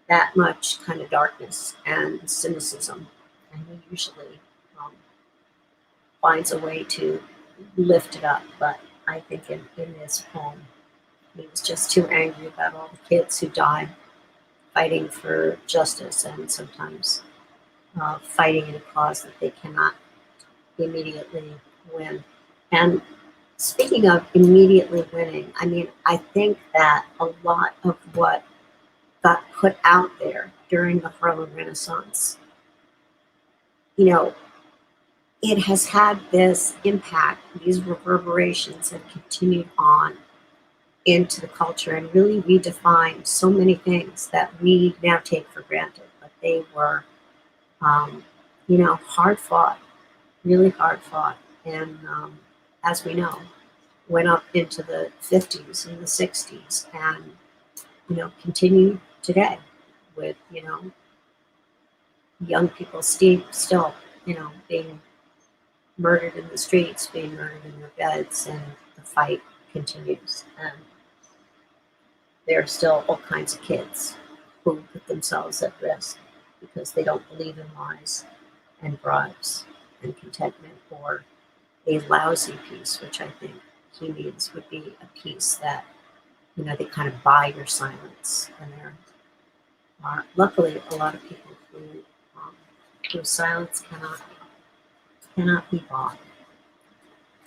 that much kind of darkness and cynicism. And he usually finds a way to lift it up. But I think in this poem, he was just too angry about all the kids who died fighting for justice and sometimes fighting in a cause that they cannot immediately win. And speaking of immediately winning, I mean, I think that a lot of what got put out there during the Harlem Renaissance, you know, it has had this impact, these reverberations have continued on into the culture and really redefined so many things that we now take for granted. But they were, you know, hard fought, really hard fought. And as we know, went up into the 50s and the 60s and, you know, continue today with, you know, young people still, you know, being murdered in the streets, being murdered in their beds, and the fight continues. And there are still all kinds of kids who put themselves at risk because they don't believe in lies and bribes and contentment or a lousy peace, which I think he means would be a peace that, you know, they kind of buy your silence. And there are luckily a lot of people whose silence cannot be bought.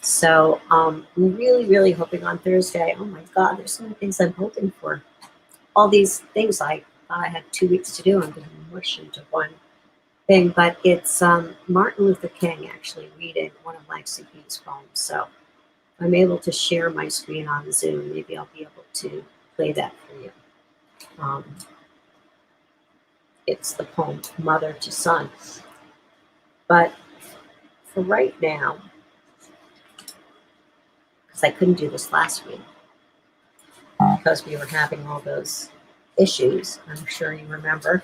So I'm really, really hoping on Thursday. Oh my God, there's so many things I'm hoping for. All these things I thought I had 2 weeks to do, I'm going to mush into one thing. But it's Martin Luther King actually reading one of Langston Hughes' poems. So if I'm able to share my screen on Zoom, maybe I'll be able to play that for you. It's the poem Mother to Son. But for right now, because I couldn't do this last week because we were having all those issues, I'm sure you remember,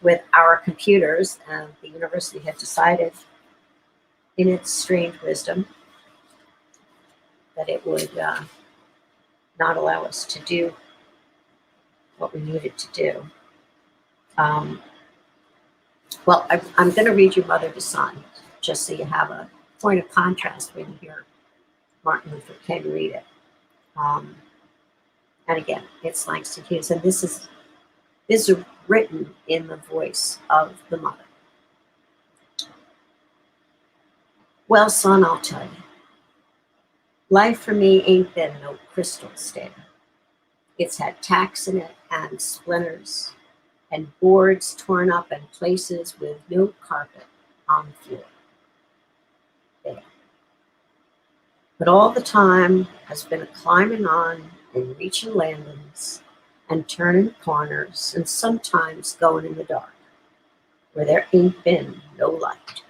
with our computers, the university had decided in its strange wisdom that it would not allow us to do what we needed to do. Well, I'm going to read you Mother to Son, just so you have a point of contrast when you hear Martin Luther King read it. And again, it's Langston Hughes, and this is written in the voice of the mother. Well, son, I'll tell you, life for me ain't been no crystal stair. It's had tacks in it and splinters and boards torn up and places with no carpet on the floor. There. But all the time has been a climbing on and reaching landings and turning corners and sometimes going in the dark where there ain't been no light.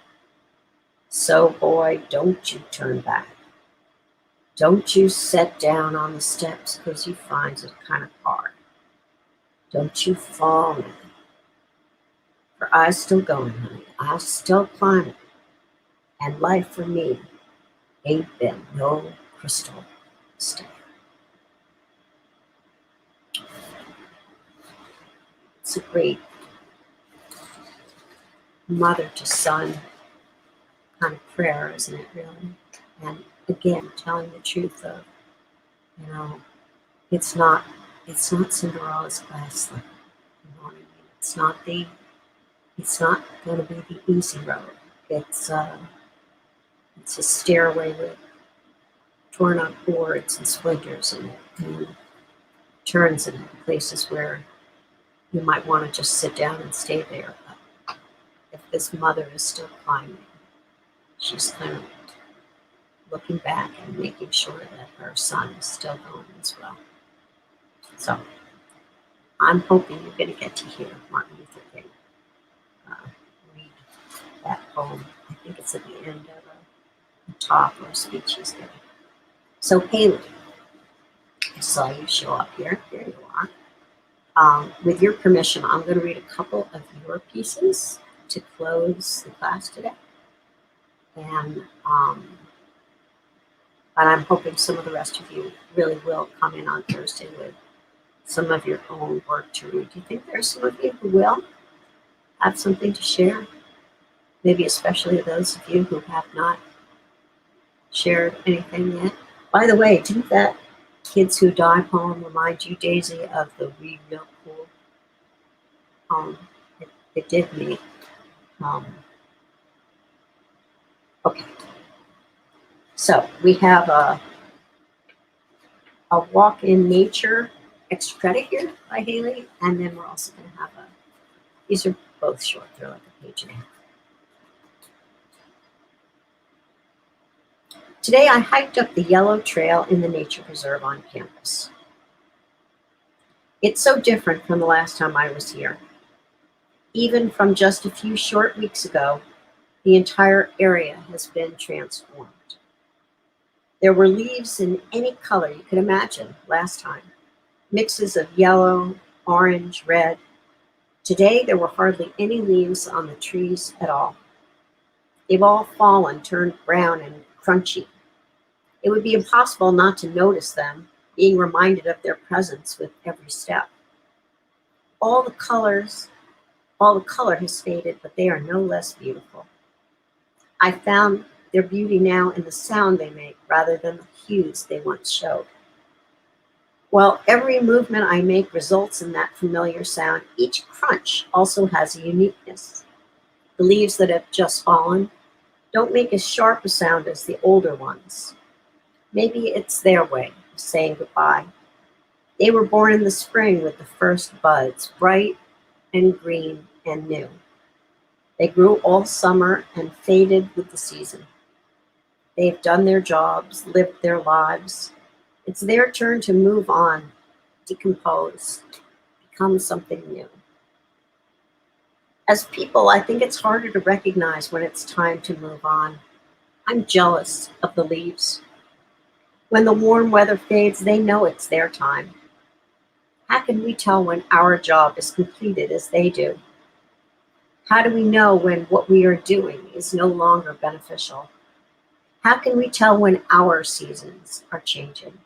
So, boy, don't you turn back. Don't you set down on the steps 'cause you finds it kind of hard. Don't you fall in. For I still going, honey. I still climbing. And life for me ain't been no crystal stair. It's a great mother to son kind of prayer, isn't it, really? And again, telling the truth of, it's not Cinderella's glass slipper. You know what I mean? It's not going to be the easy road. It's a stairway with torn up boards and splinters in it, and turns in it, places where you might want to just sit down and stay there. But if this mother is still climbing, she's kind of looking back and making sure that her son is still going as well. So I'm hoping you're going to get to hear Martin Luther King read that poem. I think it's at the end of a talk or a speech he's giving. So Haley, I saw you show up here. Here you are. With your permission, I'm going to read a couple of your pieces to close the class today. And I'm hoping some of the rest of you really will come in on Thursday with some of your own work to read. Do you think there's some of you who will have something to share? Maybe especially those of you who have not shared anything yet. By the way, didn't that Kids Who Die poem remind you, Daisy, of the We Real Cool poem? It did me. Okay. So we have a walk in nature extra credit here by Haley, and then we're also going to have these are both short, they're like a page and a half. Today I hiked up the yellow trail in the nature preserve on campus. It's so different from the last time I was here. Even from just a few short weeks ago, the entire area has been transformed. There were leaves in any color you could imagine last time. Mixes of yellow, orange, red. Today, there were hardly any leaves on the trees at all. They've all fallen, turned brown and crunchy. It would be impossible not to notice them, being reminded of their presence with every step. All the color has faded, but they are no less beautiful. I found their beauty now in the sound they make rather than the hues they once showed. While every movement I make results in that familiar sound, each crunch also has a uniqueness. The leaves that have just fallen don't make as sharp a sound as the older ones. Maybe it's their way of saying goodbye. They were born in the spring with the first buds, bright and green and new. They grew all summer and faded with the season. They've done their jobs, lived their lives. It's their turn to move on, decompose, become something new. As people, I think it's harder to recognize when it's time to move on. I'm jealous of the leaves. When the warm weather fades, they know it's their time. How can we tell when our job is completed as they do? How do we know when what we are doing is no longer beneficial? How can we tell when our seasons are changing?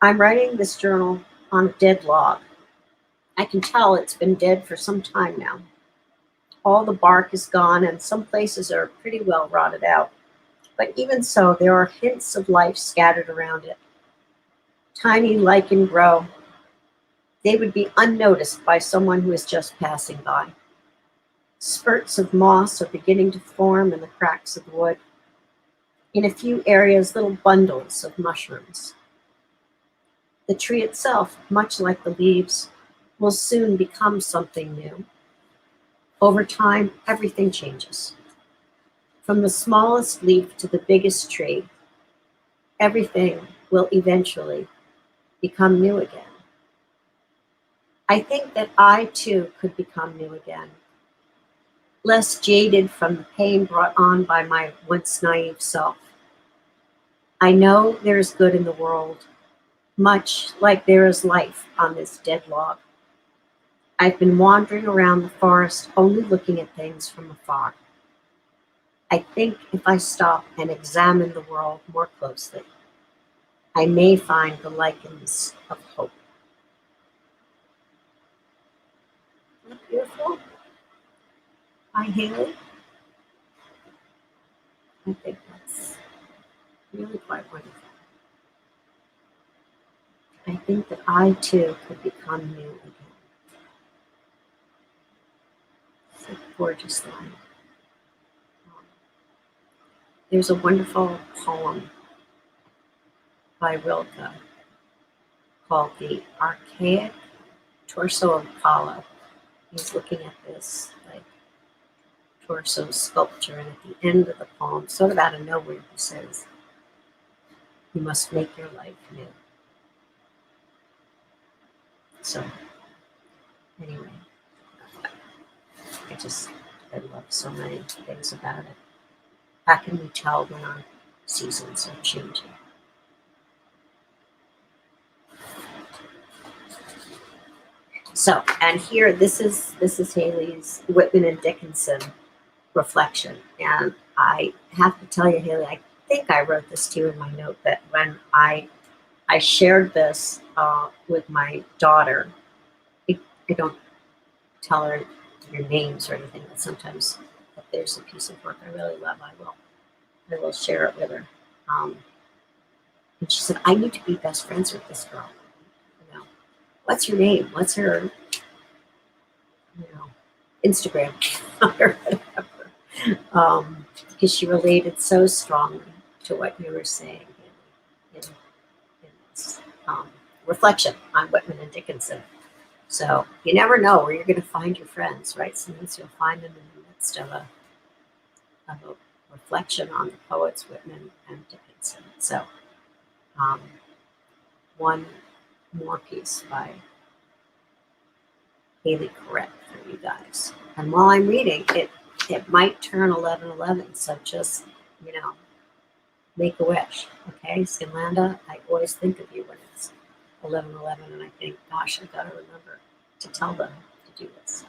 I'm writing this journal on a dead log. I can tell it's been dead for some time now. All the bark is gone and some places are pretty well rotted out. But even so, there are hints of life scattered around it. Tiny lichen grow. They would be unnoticed by someone who is just passing by. Spurts of moss are beginning to form in the cracks of the wood. In a few areas, little bundles of mushrooms. The tree itself, much like the leaves, will soon become something new. Over time, everything changes. From the smallest leaf to the biggest tree, everything will eventually become new again. I think that I too could become new again, less jaded from the pain brought on by my once naive self. I know there is good in the world, much like there is life on this dead log. I've been wandering around the forest only looking at things from afar. I think if I stop and examine the world more closely, I may find the lichens of hope. Isn't that beautiful? Hi, Haley. I think that's really quite wonderful. I think that I too could become new again. It's a gorgeous line. There's a wonderful poem by Rilke called The Archaic Torso of Apollo. He's looking at this like torso sculpture, and at the end of the poem, sort of out of nowhere, he says, "You must make your life new." So, anyway, I love so many things about it. How can we tell when our seasons are changing? So, and here, this is Haley's Whitman and Dickinson reflection. And I have to tell you, Haley, I think I wrote this to you in my note that when I shared this with my daughter, I don't tell her your names or anything, but sometimes if there's a piece of work I really love, I will share it with her. And she said, I need to be best friends with this girl. You know, what's her name? What's her, Instagram or whatever? Because she related so strongly to what you were saying in this reflection on Whitman and Dickinson. So you never know where you're going to find your friends, right? Sometimes you'll find them in the midst of a reflection on the poets Whitman and Dickinson. So one more piece by Haley Correct for you guys. And while I'm reading, it might turn 11:11, so just, make a wish, okay? Skinlanda, I always think of you when it's 11:11, and I think, gosh, I've got to remember to tell them to do this.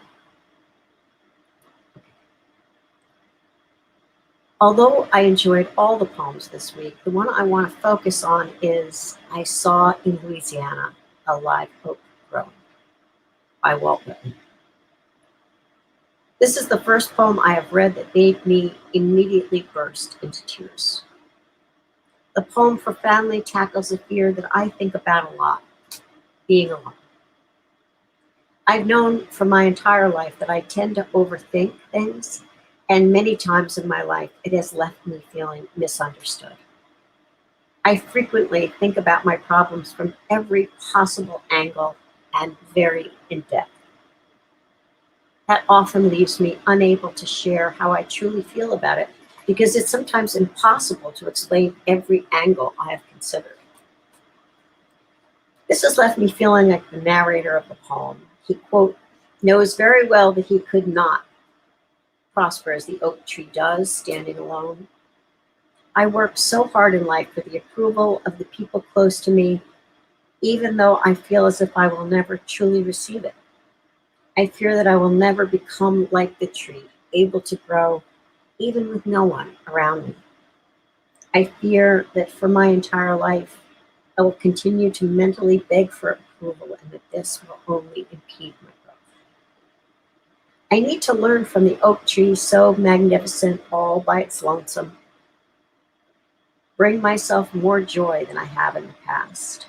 Although I enjoyed all the poems this week, the one I want to focus on is I Saw in Louisiana a Live Oak Growing by Walt Whitman. This is the first poem I have read that made me immediately burst into tears. The poem profoundly tackles a fear that I think about a lot, being alone. I've known for my entire life that I tend to overthink things, and many times in my life, it has left me feeling misunderstood. I frequently think about my problems from every possible angle and very in depth. That often leaves me unable to share how I truly feel about it because it's sometimes impossible to explain every angle I have considered. This has left me feeling like the narrator of the poem. He, quote, knows very well that he could not prosper as the oak tree does, standing alone. I work so hard in life for the approval of the people close to me, even though I feel as if I will never truly receive it. I fear that I will never become like the tree, able to grow even with no one around me. I fear that for my entire life, I will continue to mentally beg for approval and that this will only impede my growth. I need to learn from the oak tree, so magnificent all by its lonesome, bring myself more joy than I have in the past.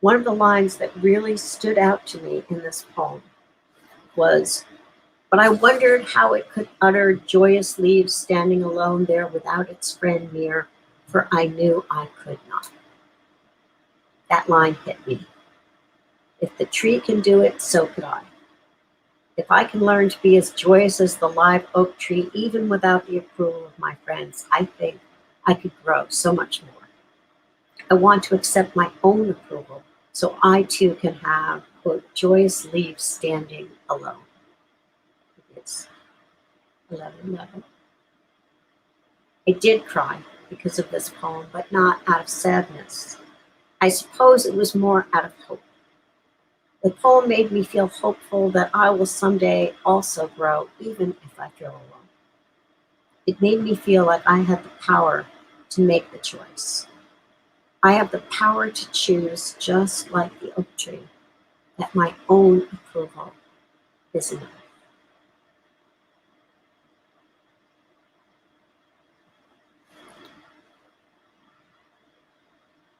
One of the lines that really stood out to me in this poem was, but I wondered how it could utter joyous leaves standing alone there without its friend near, for I knew I could not. That line hit me. If the tree can do it, so could I. If I can learn to be as joyous as the live oak tree, even without the approval of my friends, I think I could grow so much more. I want to accept my own approval so I too can have, quote, joyous leaves standing alone. It's 11:11. I did cry because of this poem, but not out of sadness. I suppose it was more out of hope. The poem made me feel hopeful that I will someday also grow, even if I feel alone. It made me feel like I had the power to make the choice. I have the power to choose, just like the oak tree, that my own approval is enough.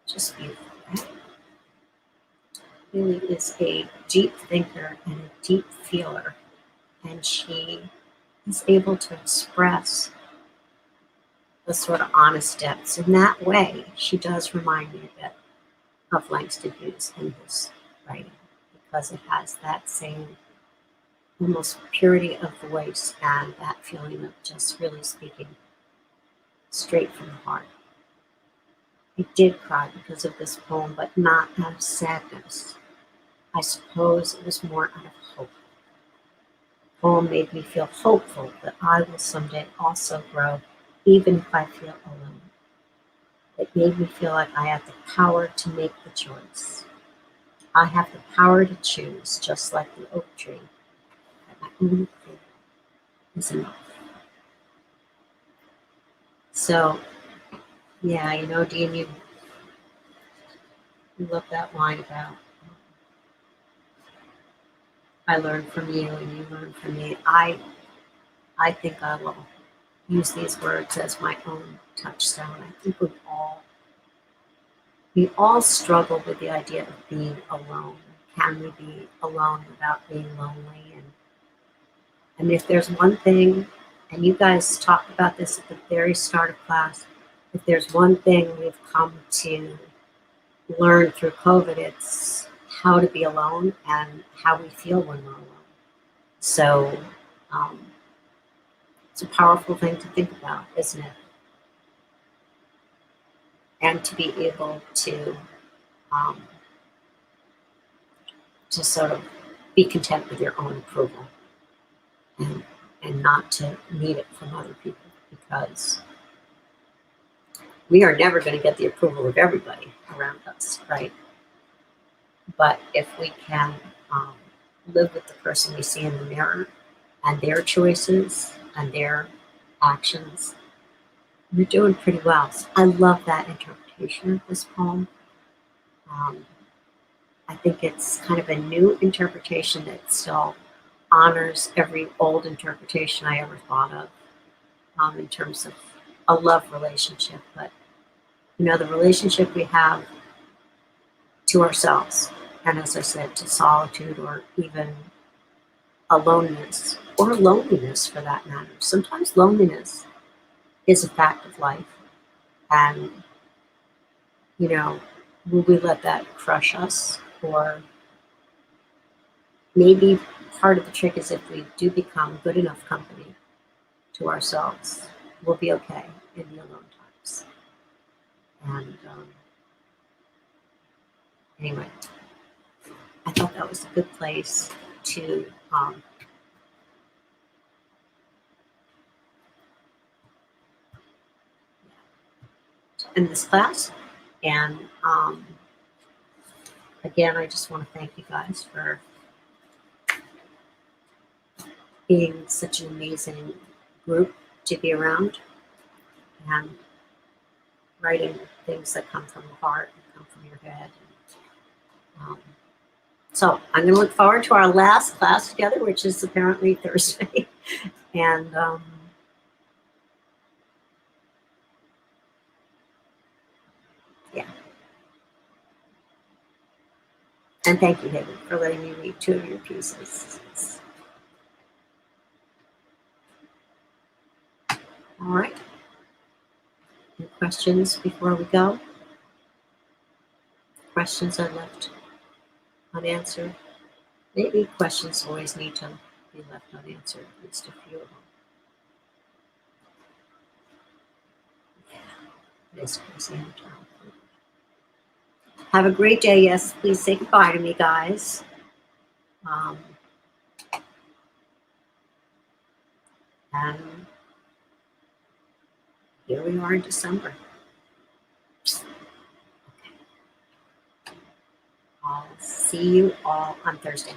Just beautiful, right? Really is a deep thinker and a deep feeler, and she is able to express the sort of honest depths. In that way, she does remind me a bit of Langston Hughes in his writing, because it has that same almost purity of voice and that feeling of just really speaking straight from the heart. I did cry because of this poem, but not out of sadness. I suppose it was more out of hope. The poem made me feel hopeful that I will someday also grow, even if I feel alone. It made me feel like I have the power to make the choice. I have the power to choose, just like the oak tree, that my own approval is enough. So, yeah, Dean, you love that line about I learn from you and you learn from me. I think I will use these words as my own touchstone. I think we all struggle with the idea of being alone. Can we be alone without being lonely? And if there's one thing, and you guys talked about this at the very start of class, if there's one thing we've come to learn through COVID, it's how to be alone and how we feel when we're alone. So um, it's a powerful thing to think about, isn't it? And to be able um, to sort of be content with your own approval and, and not to need it from other people, because we are never going to get the approval of everybody around us, right? But if we can um, live with the person we see in the mirror and their choices and their actions, we're doing pretty well. So I love that interpretation of this poem. Um, I think it's kind of a new interpretation that still honors every old interpretation I ever thought of, in terms of a love relationship. But, the relationship we have to ourselves, and as I said, to solitude or even aloneness or loneliness for that matter. Sometimes loneliness is a fact of life. And, will we let that crush us? Or maybe part of the trick is if we do become good enough company to ourselves, we'll be okay in the alone times. And anyway, I thought that was a good place to end this class. And again, I just want to thank you guys for being such an amazing group to be around and writing things that come from the heart and come from your head. Um, so I'm going to look forward to our last class together, which is apparently Thursday. And yeah. And thank you, Hayden, for letting me read 2 of your pieces. All right. Any questions before we go? Questions I left unanswered? Maybe questions always need to be left unanswered, at least a few of them. Yeah, it is crazy. Have a great day. Yes, please say goodbye to me, guys. And here we are in December. Okay. I'll see you all on Thursday.